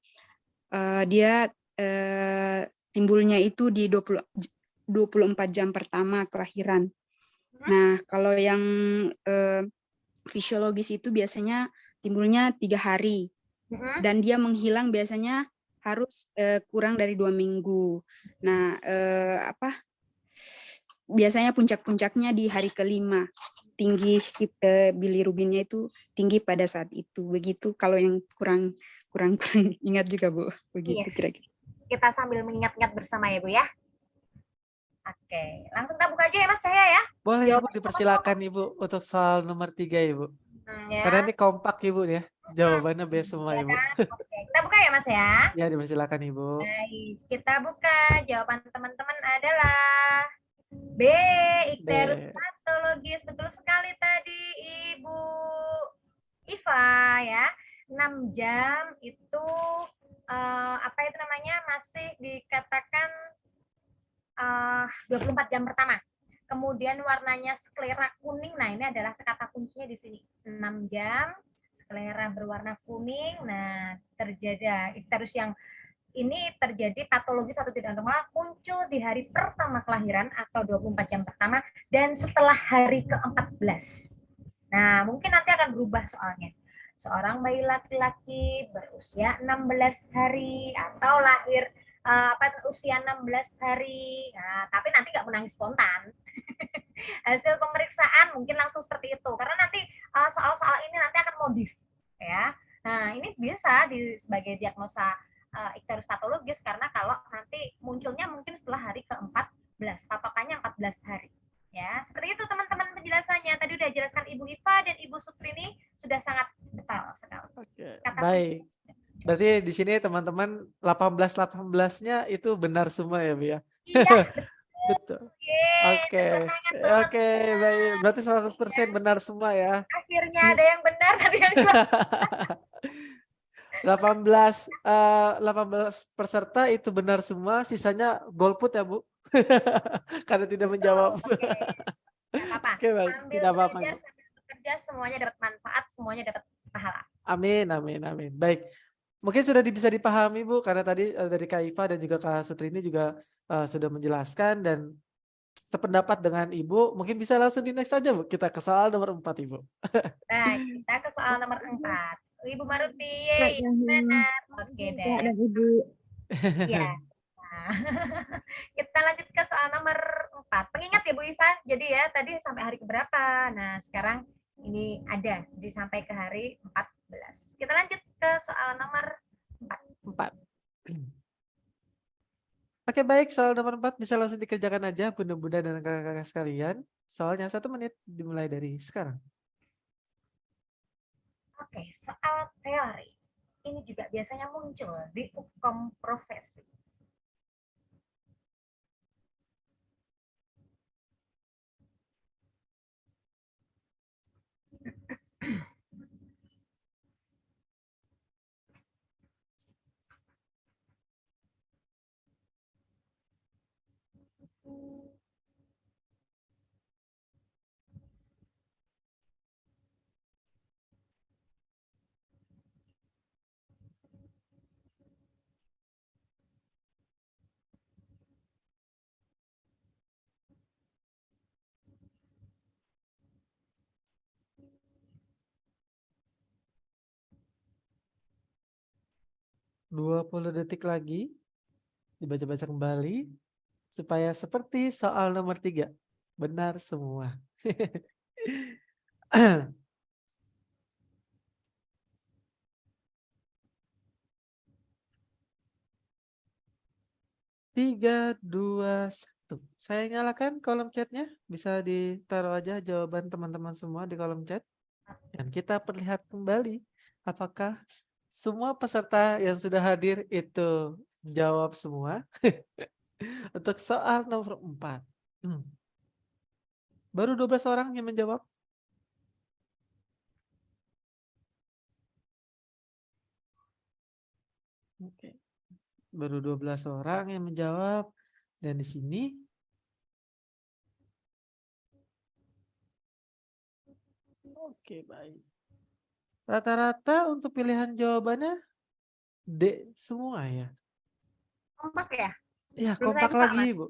dia timbulnya itu di 24 jam pertama kelahiran. Nah, kalau yang fisiologis itu biasanya timbulnya 3 hari dan dia menghilang biasanya harus kurang dari 2 minggu. Nah, biasanya puncak-puncaknya di hari kelima. Tinggi bilirubinnya itu tinggi pada saat itu. Begitu kalau yang kurang ingat juga Bu. Begitu kira-kira. Kita sambil mengingat-ingat bersama ya Bu ya. Oke, langsung kita buka aja ya Mas Cahya ya. Boleh Ibu, dipersilakan Ibu untuk soal nomor 3 Ibu. Ya. Karena ini kompak Ibu ya. Jawabannya B semua Ya Ibu. kan? Oke, kita buka ya Mas ya. Ya, dipersilakan Ibu. Baik, kita buka. Jawaban teman-teman adalah B, ikterus patologis. Betul sekali tadi Ibu Iva ya. 6 jam itu apa itu namanya masih dikatakan 24 jam pertama. Kemudian warnanya sklera kuning. Nah, ini adalah kata kuncinya di sini. 6 jam, sklera berwarna kuning. Nah, terjadi ikterus yang ini terjadi patologis atau tidak normal muncul di hari pertama kelahiran atau 24 jam pertama dan setelah hari ke-14. Nah, mungkin nanti akan berubah soalnya. Seorang bayi laki-laki berusia 16 hari atau lahir usia 16 hari. Nah, tapi nanti nggak menangis spontan. Hasil pemeriksaan mungkin langsung seperti itu. Karena nanti soal-soal ini nanti akan modif. Ya. Nah, ini bisa sebagai diagnosa ikterus patologis karena kalau nanti munculnya mungkin setelah hari ke-14. Patokannya 14 hari. Ya, seperti itu teman-teman penjelasannya. Tadi udah jelaskan Ibu Iva dan Ibu Suprini sudah sangat detail sekali. Oke, baik. Berarti di sini teman-teman 18-18-nya itu benar semua ya, Bu ya? Iya, betul. Oke, baik. Berarti 100% benar semua ya. Akhirnya ada yang benar, ada yang salah. 18 peserta itu benar semua, sisanya golput ya Bu. Karena tidak menjawab. Oke. Nggak apa-apa. Oke, baik. Sambil Tidak apa-apa, belajar, Bu. sambil bekerja, semuanya dapat manfaat, semuanya dapat pahala. Amin, amin, amin. Baik. Mungkin sudah bisa dipahami Bu, karena tadi dari Kak Iva dan juga Kak Sutrini juga sudah menjelaskan dan sependapat dengan Ibu. Mungkin bisa langsung di next aja Bu. Kita ke soal nomor 4 Ibu. Nah, kita ke soal nomor 4. Ibu Maruti, Baik, yeay, yang benar. Oke Kak deh. dan Ibu. Ya. Nah, kita lanjut ke soal nomor 4. Pengingat ya Bu Iva, jadi ya tadi sampai hari keberapa. Nah, sekarang ini ada sampai ke hari 14. Kita lanjut ke soal nomor 4. 4. Oke, baik, soal nomor 4 bisa langsung dikerjakan aja bunda-bunda dan kakak-kakak sekalian. Soalnya 1 menit dimulai dari sekarang. Oke, soal teori. Ini juga biasanya muncul di hukum profesi. Dua 20 detik lagi. Dibaca-baca kembali. Supaya seperti soal nomor 3. Benar semua. 3, 2, 1. Saya nyalakan kolom chatnya. Bisa ditaruh aja jawaban teman-teman semua di kolom chat. Dan kita perlihat kembali apakah semua peserta yang sudah hadir itu jawab semua. Untuk soal nomor 4. Baru 12 orang yang menjawab. Oke. Baru 12 orang yang menjawab. Dan di sini oke, baik. Rata-rata untuk pilihan jawabannya D semua ya. Kompak ya? Ya, Belum saya kompak buka, lagi, Mas. Bu.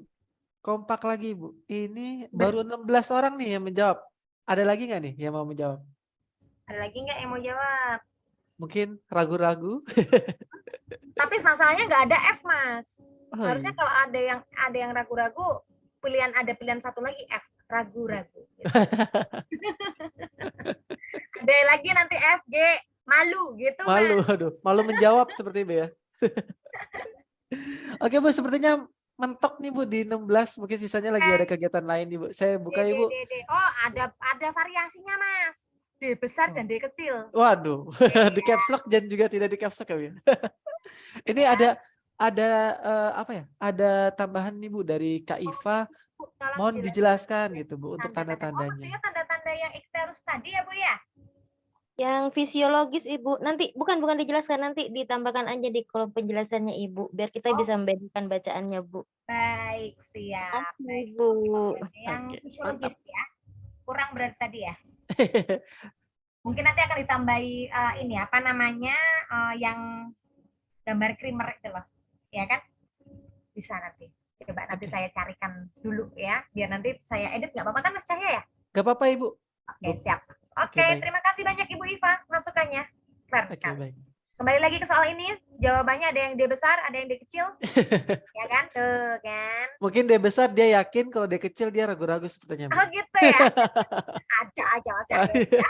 Kompak lagi, Bu. Ini baru 16 orang nih yang menjawab. Ada lagi nggak nih yang mau menjawab? Ada lagi nggak yang mau jawab? Mungkin ragu-ragu. Tapi masalahnya nggak ada F, Mas. Oh, Harusnya iya. kalau ada yang ragu-ragu, ada pilihan satu lagi F, ragu-ragu. Gitu. Ada lagi nanti F, G, malu gitu, Malu, Mas. aduh. Malu menjawab seperti itu ya. Oke, Bu, sepertinya mentok nih, Bu, di 16. Mungkin sisanya lagi ada kegiatan lain nih, Bu. Saya buka ya, Bu. Oh, ada variasinya, Mas. D besar dan D kecil. Waduh, di caps lock dan juga tidak di caps lock ya. Ini Ya. ada apa ya? Ada tambahan nih Bu dari Kak Iva. Tolong Mohon dijelaskan gitu Bu untuk tanda-tanda. Oh, tanda-tandanya. maksudnya tanda-tanda yang Ikterus tadi ya, Bu ya? Yang fisiologis Ibu, nanti bukan dijelaskan, nanti ditambahkan aja di kolom penjelasannya Ibu, biar kita bisa membedakan bacaannya Bu. Baik, siap. Baik. Ibu. Yang Oke, fisiologis mantap. ya. Kurang berarti tadi ya. Mungkin nanti akan ditambahi ini apa namanya yang gambar krimer itu loh. Ya kan? Bisa nanti. Coba nanti saya carikan dulu ya. Biar nanti saya edit, nggak apa-apa kan Mas Cahya ya? Gak apa-apa Ibu. Oke, siap. Oke, baik. terima kasih banyak Ibu Iva masukannya. Keren Oke, sekali. baik. Kembali lagi ke soal ini, jawabannya ada yang D besar, ada yang D kecil. Ya kan? Tuh kan. Mungkin dia besar dia yakin, kalau dia kecil dia ragu-ragu sepertinya. Bu. Oh gitu ya. Ada aja Mas Cahya ya.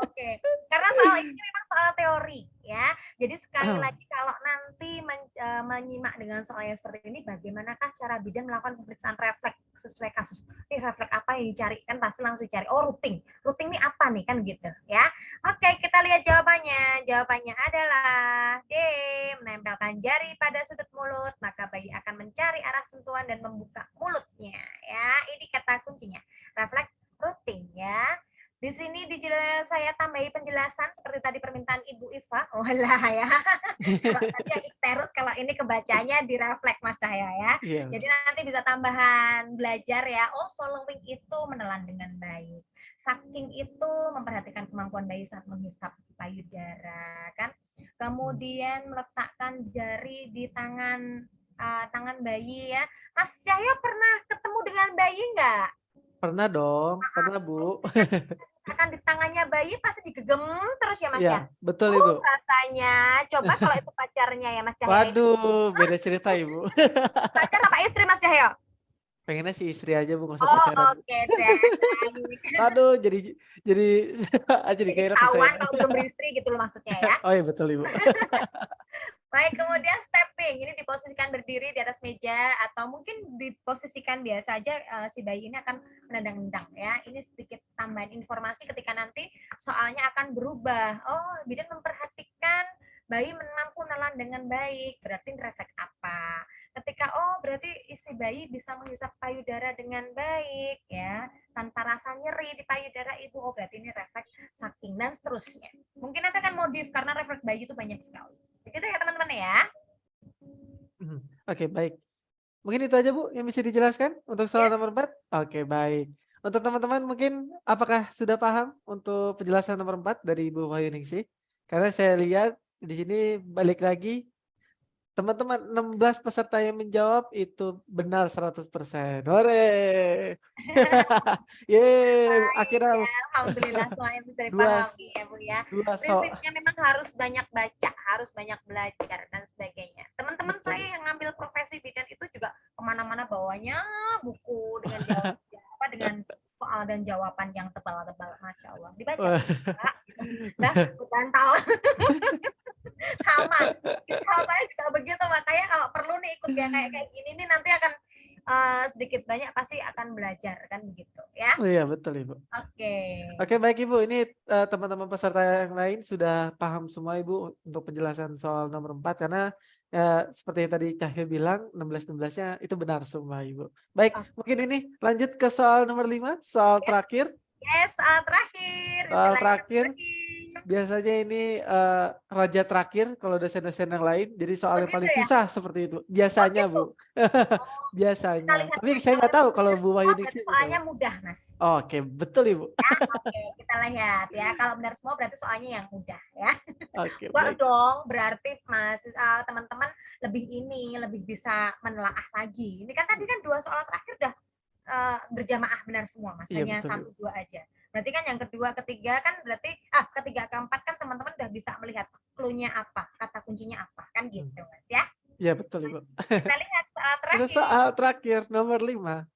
Oke. Karena soal ini memang soal teori ya. Jadi sekali lagi kalau nanti menyimak dengan soal yang seperti ini, bagaimanakah cara bidan melakukan pemeriksaan refleks sesuai kasus. Ini refleks apa yang dicari? Kan pasti langsung cari. Oh, routing. Routing ini apa nih? Kan gitu ya. Oke, kita lihat jawabannya. Jawabannya adalah D. Menempelkan jari pada sudut mulut, maka bayi akan mencari arah sentuhan dan membuka mulutnya. Ya, ini kata kuncinya. Refleks routing ya. Di Di sini saya tambahi penjelasan seperti tadi permintaan Ibu Iva. Oh lah ya. Kalau tadi yang ikterus, kalau ini kebacanya direfleks Mas Cahya ya. Iya. Jadi nanti bisa tambahan belajar ya. Oh, swallowing itu menelan dengan baik. Sucking itu memperhatikan kemampuan bayi saat menghisap payudara kan. Kemudian meletakkan jari di tangan bayi ya. Mas Cahya pernah ketemu dengan bayi nggak? Pernah dong, pernah Bu. Akan di tangannya bayi pasti digegem terus ya Mas ya? Iya, betul Ibu. Rasanya. Coba kalau itu pacarnya ya Mas Cahya. Waduh, beda cerita Ibu. Pacar apa istri Mas Cahya? Pengennya si istri aja Bu, nggak usah Oh, pacaran. oke deh. Aduh, jadi Jadi kayak ketahuan saya. kalau belum beristri gitu loh maksudnya ya. Oh iya betul Ibu. Baik, kemudian stepping. Ini diposisikan berdiri di atas meja atau mungkin diposisikan biasa aja, si bayi ini akan menendang-nendang ya. Ini sedikit tambahan informasi ketika nanti soalnya akan berubah. Oh, bidan memperhatikan bayi mampu menelan dengan baik. Berarti refleks apa? Ketika berarti isi bayi bisa menghisap payudara dengan baik ya, tanpa rasa nyeri di payudara ibu. Oh, berarti ini refleks sucking dan seterusnya. Mungkin nanti akan modif karena refleks bayi itu banyak sekali. Begitu ya teman-teman ya. Oke, baik. Mungkin itu aja Bu yang bisa dijelaskan untuk soal nomor 4. Oke, baik. Untuk teman-teman mungkin apakah sudah paham untuk penjelasan nomor 4 dari Ibu Wahyuningsih? Karena saya lihat di sini balik lagi teman-teman 16 peserta yang menjawab itu benar 100%. Hore. Yeay, akhirnya Ya, alhamdulillah semuanya bisa dua dipahami ya Bu ya. dua Prinsipnya memang harus banyak baca, harus banyak belajar dan sebagainya. Teman-teman Betul. saya yang ngambil profesi bidan itu juga kemana-mana bawanya buku dengan dengan soal dan jawaban yang tebal-tebal, masya Allah. Dibaca, Wah. Pak. Nah, bantal. Sama. Kalau saya juga begitu, makanya kalau perlu nih ikut ya kayak gini nih nanti akan sedikit banyak pasti akan belajar kan begitu ya. Oh iya betul Ibu. Oke. Oke baik Ibu, ini teman-teman peserta yang lain sudah paham semua Ibu untuk penjelasan soal nomor 4 karena seperti yang tadi Cahyo bilang 16-16-nya itu benar semua Ibu. Baik, mungkin ini lanjut ke soal nomor 5, soal terakhir. Yes, soal terakhir. Soal terakhir. Biasanya ini raja terakhir kalau dosen-dosen yang lain, jadi soal yang paling susah seperti itu. Biasanya Bu. Biasanya. Tapi saya nggak tahu kalau Bu Wahyuningsih. Soalnya mudah Mas. Oke, betul Ibu. Ya, oke, kita lihat ya. Kalau benar semua berarti soalnya yang mudah ya. Oke. Enggak dong, berarti Mas teman-teman lebih bisa menelaah lagi. Ini kan tadi kan 2 soal terakhir udah berjamaah benar semua Mas. Iya, Hanya betul, 1, 2 aja. Berarti kan yang kedua, ketiga kan berarti ketiga, keempat kan teman-teman udah bisa melihat clue-nya apa, kata kuncinya apa kan gitu Mas ya. Iya betul Ibu. Kita lihat soal terakhir. Soal terakhir nomor 5.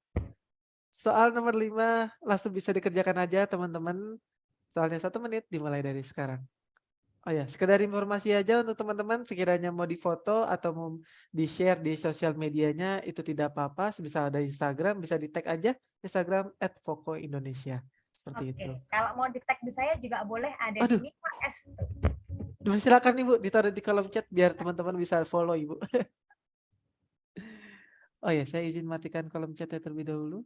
Soal nomor 5 langsung bisa dikerjakan aja teman-teman. Soalnya 1 menit dimulai dari sekarang. Oh ya, sekedar informasi aja untuk teman-teman sekiranya mau difoto atau mau di-share di sosial medianya itu tidak apa-apa. Bisa ada Instagram, bisa di-tag aja Instagram @fokoindonesia. Seperti itu. Kalau mau di-tag di saya juga boleh ada Aduh. di Mika S. Silakan Ibu ditaruh di kolom chat biar teman-teman bisa follow Ibu. Oh ya, saya izin matikan kolom chatnya terlebih dahulu.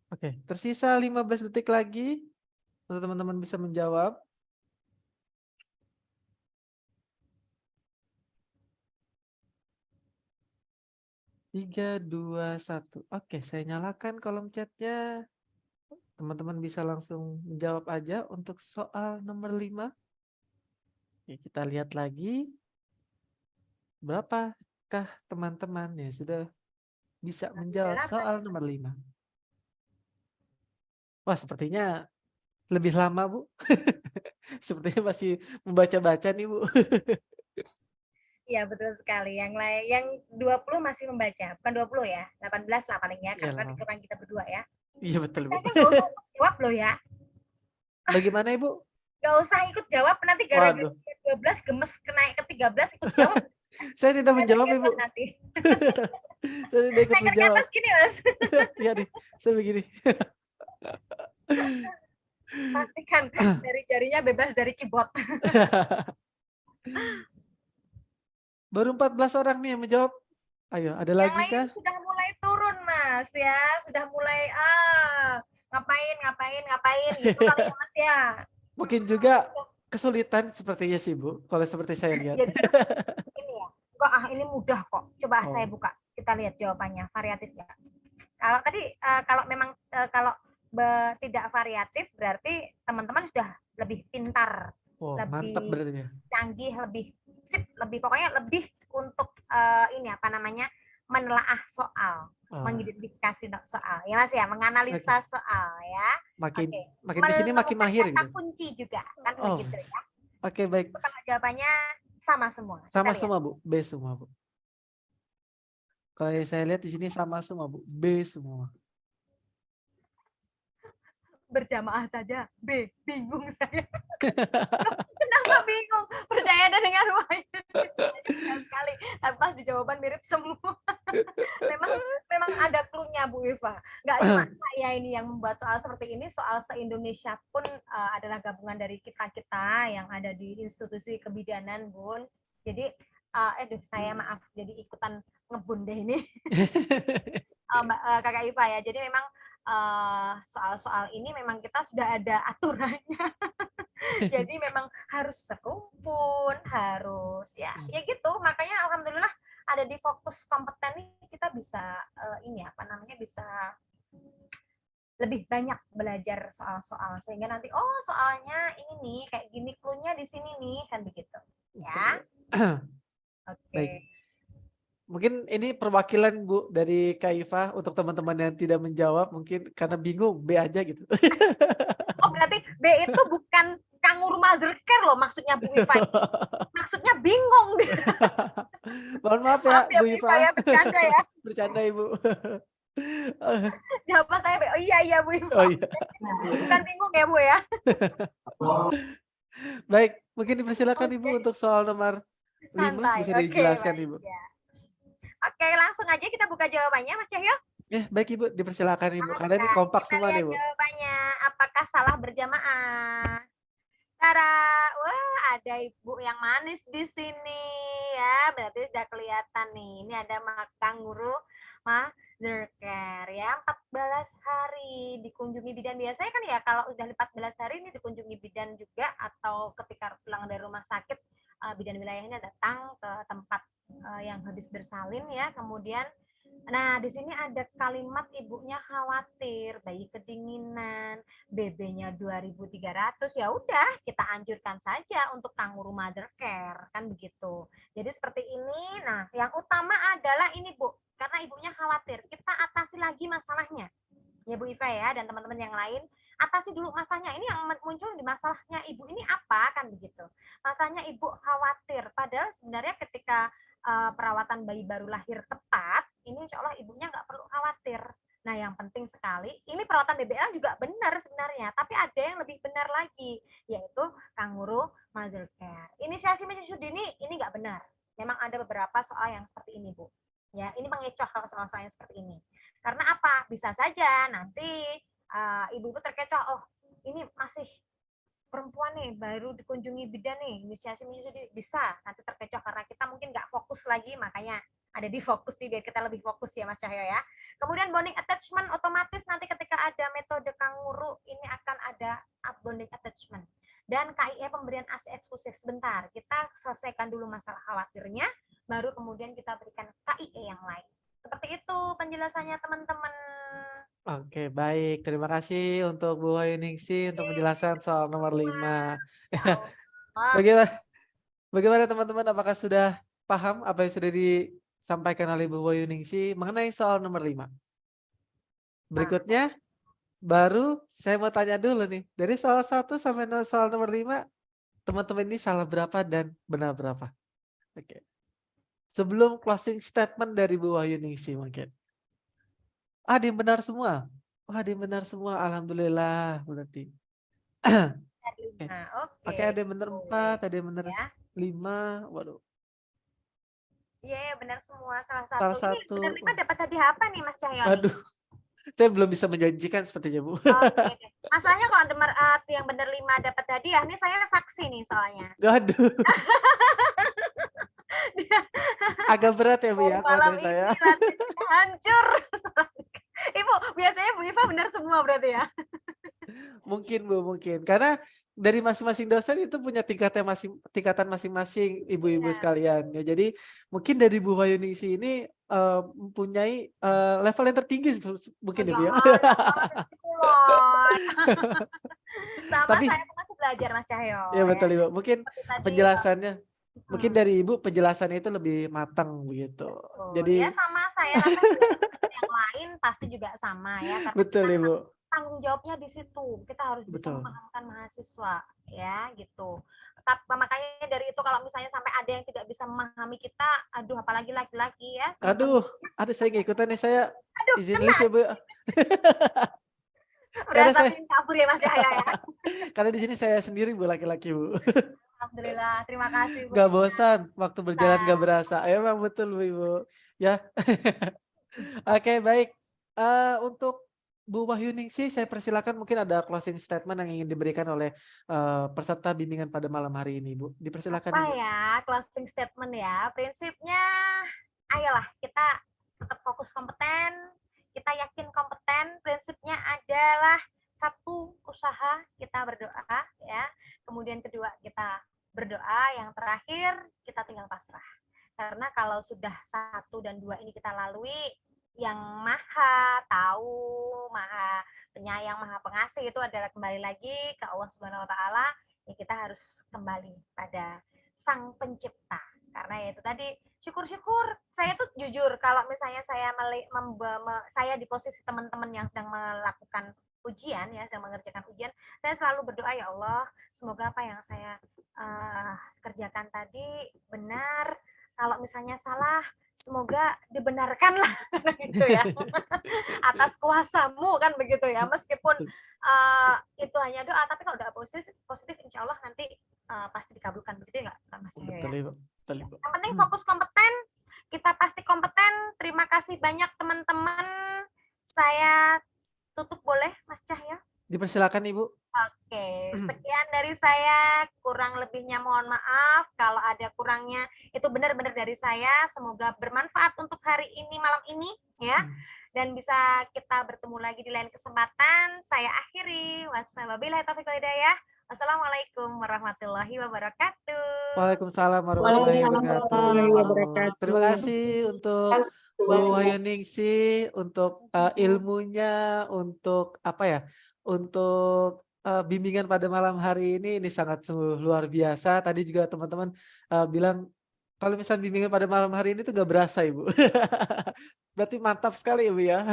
Oke, tersisa 15 detik lagi untuk teman-teman bisa menjawab. 3, 2, 1. Oke, saya nyalakan kolom chatnya. Teman-teman bisa langsung menjawab aja untuk soal nomor 5. Oke, kita lihat lagi. Berapakah teman-teman yang sudah bisa menjawab soal nomor 5? Wah, sepertinya lebih lama, Bu. Sepertinya masih membaca-baca nih, Bu. Iya, betul sekali. Yang 20 masih membaca, bukan 20 ya, 18 lah paling ya, Iya, karena dikurang kita berdua ya. iya betul, Bu. Saya nggak usah jawab loh ya. Bagaimana, Ibu? Nggak usah ikut jawab, nanti gara-gara Waduh, 12 gemes naik ke 13 ikut jawab. saya tidak Saya menjawab, repot Ibu. nanti. Saya tidak ikut Naik ke menjawab. atas gini, Mas. Iya nih, saya begini. Pastikan jari-jarinya bebas dari keyboard. Baru 14 orang nih yang menjawab. Ayo, ada Yang lagi lain kah? sudah mulai turun, Mas ya. Sudah mulai ngapain gitu kali ya, Mas ya. Mungkin juga kesulitan sepertinya sih, Bu. Kalau seperti saya lihat. Jadi ini ya. Kok ini mudah kok. Coba Oh. saya buka. Kita lihat jawabannya variatif ya. Kalau tadi kalau memang kalau tidak variatif berarti teman-teman sudah lebih pintar, Oh, lebih mantap berarti ya. canggih, lebih sip, lebih pokoknya lebih untuk ini apa namanya menelaah soal, Oh, mengidentifikasi soal, ya Mas ya, menganalisa soal ya. makin Oke. makin di sini makin Menemukan mahir kata gitu. kunci juga kan Oh, begitu ya. oke baik. Itu kalau jawabannya sama semua. Kita Sama lihat. semua, Bu. B semua, Bu. Kalau yang saya lihat di sini sama semua, Bu. B semua. Berjamaah saja. B, bingung saya. Kenapa bingung? Percaya deh dengan wahyu sekali. Tapi pas di jawaban mirip semua. memang ada clue-nya Bu Iva. Nggak cuma saya ini yang membuat soal seperti ini, soal se-Indonesia pun adalah gabungan dari kita-kita yang ada di institusi kebidanan, Bun. Jadi saya maaf jadi ikutan ngebun deh ini. Kakak Iva ya. Jadi memang soal-soal ini memang kita sudah ada aturannya. Jadi memang harus serumpun, harus ya gitu. Makanya alhamdulillah ada di fokus kompeten ini kita bisa bisa lebih banyak belajar soal-soal sehingga nanti soalnya ini nih kayak gini clue-nya di sini nih kan begitu. Ya. Oke. Baik. Mungkin ini perwakilan Bu dari Kak Iva untuk teman-teman yang tidak menjawab mungkin karena bingung B aja gitu. Oh berarti B itu bukan kangur mother care loh maksudnya Bu Iva. Maksudnya bingung. Mohon maaf ya, Maaf ya Bu Bu Iva. Iva ya bercanda ya. Bercanda Ibu. Jawaban saya B. Oh iya Bu Iva. Oh iya. Bukan bingung ya Bu ya. Baik, mungkin dipersilakan Ibu untuk soal nomor 5 Santai. bisa Oke, dijelaskan baik, Ibu. ya. Oke, langsung aja kita buka jawabannya Mas Cahyo. Ya, baik Ibu, dipersilakan Ibu. Karena ini kompak Kita semua lihat nih Bu. jawabannya. Apakah salah berjamaah? Tara, wah ada ibu yang manis di sini ya, berarti sudah kelihatan nih. Ini ada kanguru mother care ya, 14 hari dikunjungi bidan. Biasanya kan ya kalau udah 14 hari ini dikunjungi bidan juga atau ketika pulang dari rumah sakit bidan wilayahnya datang ke tempat yang habis bersalin ya, kemudian nah, di sini ada kalimat ibunya khawatir, bayi kedinginan, BB-nya 2.300. Ya udah, kita anjurkan saja untuk kanguru mother care, kan begitu. Jadi seperti ini. Nah, yang utama adalah ini, Bu. Karena ibunya khawatir, kita atasi lagi masalahnya. Ya Bu Iva ya dan teman-teman yang lain, atasi dulu masalahnya. Ini yang muncul di masalahnya ibu ini apa kan begitu. Masalahnya ibu khawatir, padahal sebenarnya ketika perawatan bayi baru lahir tepat, ini insya Allah ibunya nggak perlu khawatir. Nah, yang penting sekali, ini perawatan BBL juga benar sebenarnya, tapi ada yang lebih benar lagi, yaitu kanguru mother care. Inisiasi menyusui dini ini nggak benar. Memang ada beberapa soal yang seperti ini, Bu. Ya, ini mengecoh kalau soal-soal yang seperti ini. Karena apa? Bisa saja nanti ibu-ibu terkecoh, oh ini masih perempuan nih baru dikunjungi bidan nih inisiasi menyusui bisa nanti terkecoh karena kita mungkin nggak fokus lagi makanya ada di fokus nih biar kita lebih fokus ya Mas Cahyo ya. Kemudian bonding attachment otomatis nanti ketika ada metode kanguru ini akan ada bonding attachment dan KIE pemberian ASI eksklusif. Sebentar kita selesaikan dulu masalah khawatirnya baru kemudian kita berikan KIE yang lain. Seperti itu penjelasannya teman-teman. Oke, baik. Terima kasih untuk Bu Wahyu untuk penjelasan soal nomor 5. Bagaimana teman-teman? Apakah sudah paham apa yang sudah disampaikan oleh Bu Wahyu mengenai soal nomor 5? Berikutnya, Baru saya mau tanya dulu nih, dari soal 1 sampai soal nomor 5, teman-teman ini salah berapa dan benar berapa? Oke. Sebelum closing statement dari Bu Wahyuningsi mungkin. Ada yang benar semua? Wah, ada yang benar semua, alhamdulillah berarti. Oke. Nah, Oke, ada yang benar 4, boleh ada yang benar ya. 5. Waduh, Iya, ya, benar semua. Salah salah satu. Ini benar 1. 5 dapat hadiah apa nih Mas Cahyo nih? Aduh, saya belum bisa menjanjikan sepertinya, Bu. Oke deh. Masalahnya kalau yang benar 5 dapat hadiah, nih saya saksi nih soalnya. Aduh, agak berat ya, Bu Dari ya, kalau malam dari ini saya. latihannya hancur. Ibu, biasanya Bu Iva benar semua berarti ya? Mungkin, Bu, mungkin. Karena dari masing-masing dosen itu punya tingkatan masing-masing, ibu-ibu Iya. sekalian. Ya, jadi mungkin dari Bu Wahyuningsi ini mempunyai level yang tertinggi mungkin ya, Bu ya. Jangan gitu loh. Sama Tapi saya tuh masih belajar Mas Cahyo ya ya. betul, Ibu. Mungkin Seperti tadi penjelasannya mungkin hmm, dari Ibu penjelasannya itu lebih matang begitu. betul. Jadi Ya sama saya rasa juga teman-teman yang lain pasti juga sama ya, karena betul, kita Ibu. tanggung jawabnya di situ. Kita harus bisa Betul. memahamkan mahasiswa ya gitu. Makanya dari itu kalau misalnya sampai ada yang tidak bisa memahami kita, aduh apalagi laki-laki ya, teman-teman. Aduh, saya nggak ikutan nih, saya Aduh, izin kena live ya, Bu. Karena berasa saya ingin kabur ya Mas Cahyo ya. karena di sini saya sendiri, Bu, laki-laki, Bu. Alhamdulillah, terima kasih Bu. Gak bosan, waktu berjalan gak berasa. Emang betul, Bu, Ibu. Ya. Oke, baik. Untuk Bu Wahyuningsi, saya persilakan mungkin ada closing statement yang ingin diberikan oleh peserta bimbingan pada malam hari ini, Bu. Dipersilakan, Apa Ibu. ya closing statement ya, prinsipnya ayolah kita tetap fokus kompeten, kita yakin kompeten, prinsipnya adalah satu usaha kita berdoa ya, kemudian kedua kita berdoa, yang terakhir kita tinggal pasrah. Karena kalau sudah 1 dan 2 ini kita lalui, yang maha tahu, maha penyayang, maha pengasih itu adalah kembali lagi ke Allah Subhanahu wa taala, ya kita harus kembali pada Sang Pencipta. Karena ya itu tadi, syukur-syukur saya tuh jujur kalau misalnya saya di posisi teman-teman yang sedang melakukan ujian ya, sedang mengerjakan ujian, saya selalu berdoa, ya Allah, semoga apa yang saya kerjakan tadi benar. Kalau misalnya salah, semoga dibenarkan lah gitu ya. Atas kuasamu kan begitu ya. Meskipun itu hanya doa, tapi kalau doa positif insya Allah nanti pasti dikabulkan, begitu nggak Mas Cahyo ya? Betul, Ibu. Betul, Ibu. Yang penting fokus kompeten, kita pasti kompeten. Terima kasih banyak teman-teman. Saya tutup boleh Mas Cahyo? Dipersilakan, Ibu. Oke, sekian dari saya. Kurang lebihnya mohon maaf. Kalau ada kurangnya itu benar-benar dari saya. Semoga bermanfaat untuk hari ini, malam ini ya. Dan bisa kita bertemu lagi di lain kesempatan. Saya akhiri. Wassalamualaikum warahmatullahi wabarakatuh. Waalaikumsalam warahmatullahi Waalaikumsalam wabarakatuh. Terima kasih untuk Bu Wahyuningsi, untuk ilmunya, untuk apa ya, untuk bimbingan pada malam hari ini sangat sungguh luar biasa. Tadi juga teman-teman bilang kalau misalnya bimbingan pada malam hari ini tuh gak berasa, Ibu. Berarti mantap sekali, Ibu ya.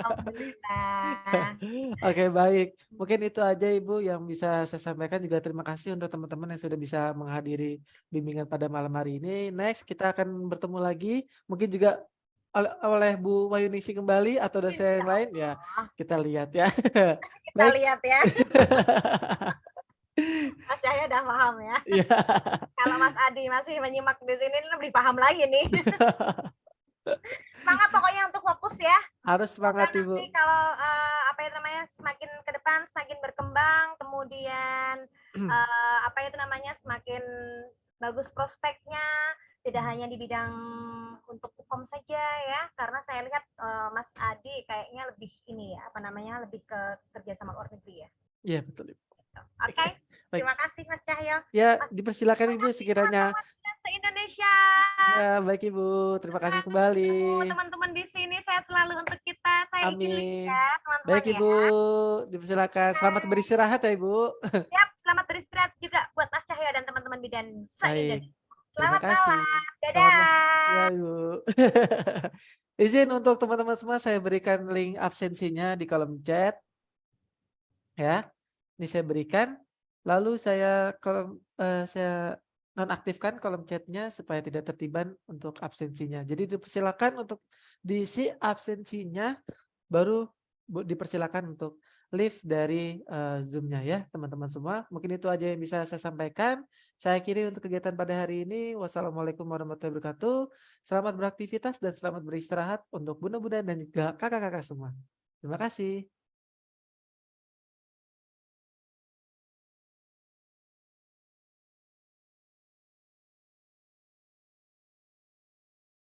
Alhamdulillah. Oke, baik. Mungkin itu aja, Ibu, yang bisa saya sampaikan. Juga terima kasih untuk teman-teman yang sudah bisa menghadiri bimbingan pada malam hari ini. Next, kita akan bertemu lagi. Mungkin juga oleh Bu Wahyuningsi kembali atau dosen yang lain, ya kita lihat ya. Kita Baik. lihat ya. Mas Cahyo udah paham ya. Iya. Kalau Mas Adi masih menyimak di sini lebih paham lagi nih. Semangat pokoknya untuk fokus ya. Harus semangat, Semoga Ibu. nanti kalau apa itu namanya semakin ke depan semakin berkembang, kemudian apa itu namanya semakin bagus prospeknya, tidak hanya di bidang untuk hukum saja ya, karena saya lihat Mas Adi kayaknya lebih ini ya, apa namanya, lebih ke kerja sama luar negeri ya. Iya, betul, Ibu. Oke, terima kasih Mas Cahyo. Ya, dipersilakan, Ibu, sekiranya. Se-Indonesia. Ya, baik, Ibu. Terima kasih kembali. Teman-teman di sini sehat selalu untuk kita. Saya izin Amin. ya, teman-teman Baik, ya. Ibu. Dipersilakan. Selamat beristirahat ya, Ibu. Siap, selamat beristirahat juga buat Mas Cahyo dan teman-teman bidan Baik. se-Indonesia. Terima Selamat kasih. malam. Dadah. Ya, Ibu. Izin untuk teman-teman semua saya berikan link absensinya di kolom chat. Ya. Ini saya berikan, lalu saya saya nonaktifkan kolom chatnya supaya tidak tertiban untuk absensinya. Jadi dipersilakan untuk diisi absensinya, baru dipersilakan untuk leave dari Zoom-nya ya teman-teman semua. Mungkin itu aja yang bisa saya sampaikan. Saya akhiri untuk kegiatan pada hari ini. Wassalamualaikum warahmatullahi wabarakatuh. Selamat beraktivitas dan selamat beristirahat untuk bunda-bunda dan juga kakak-kakak semua. Terima kasih.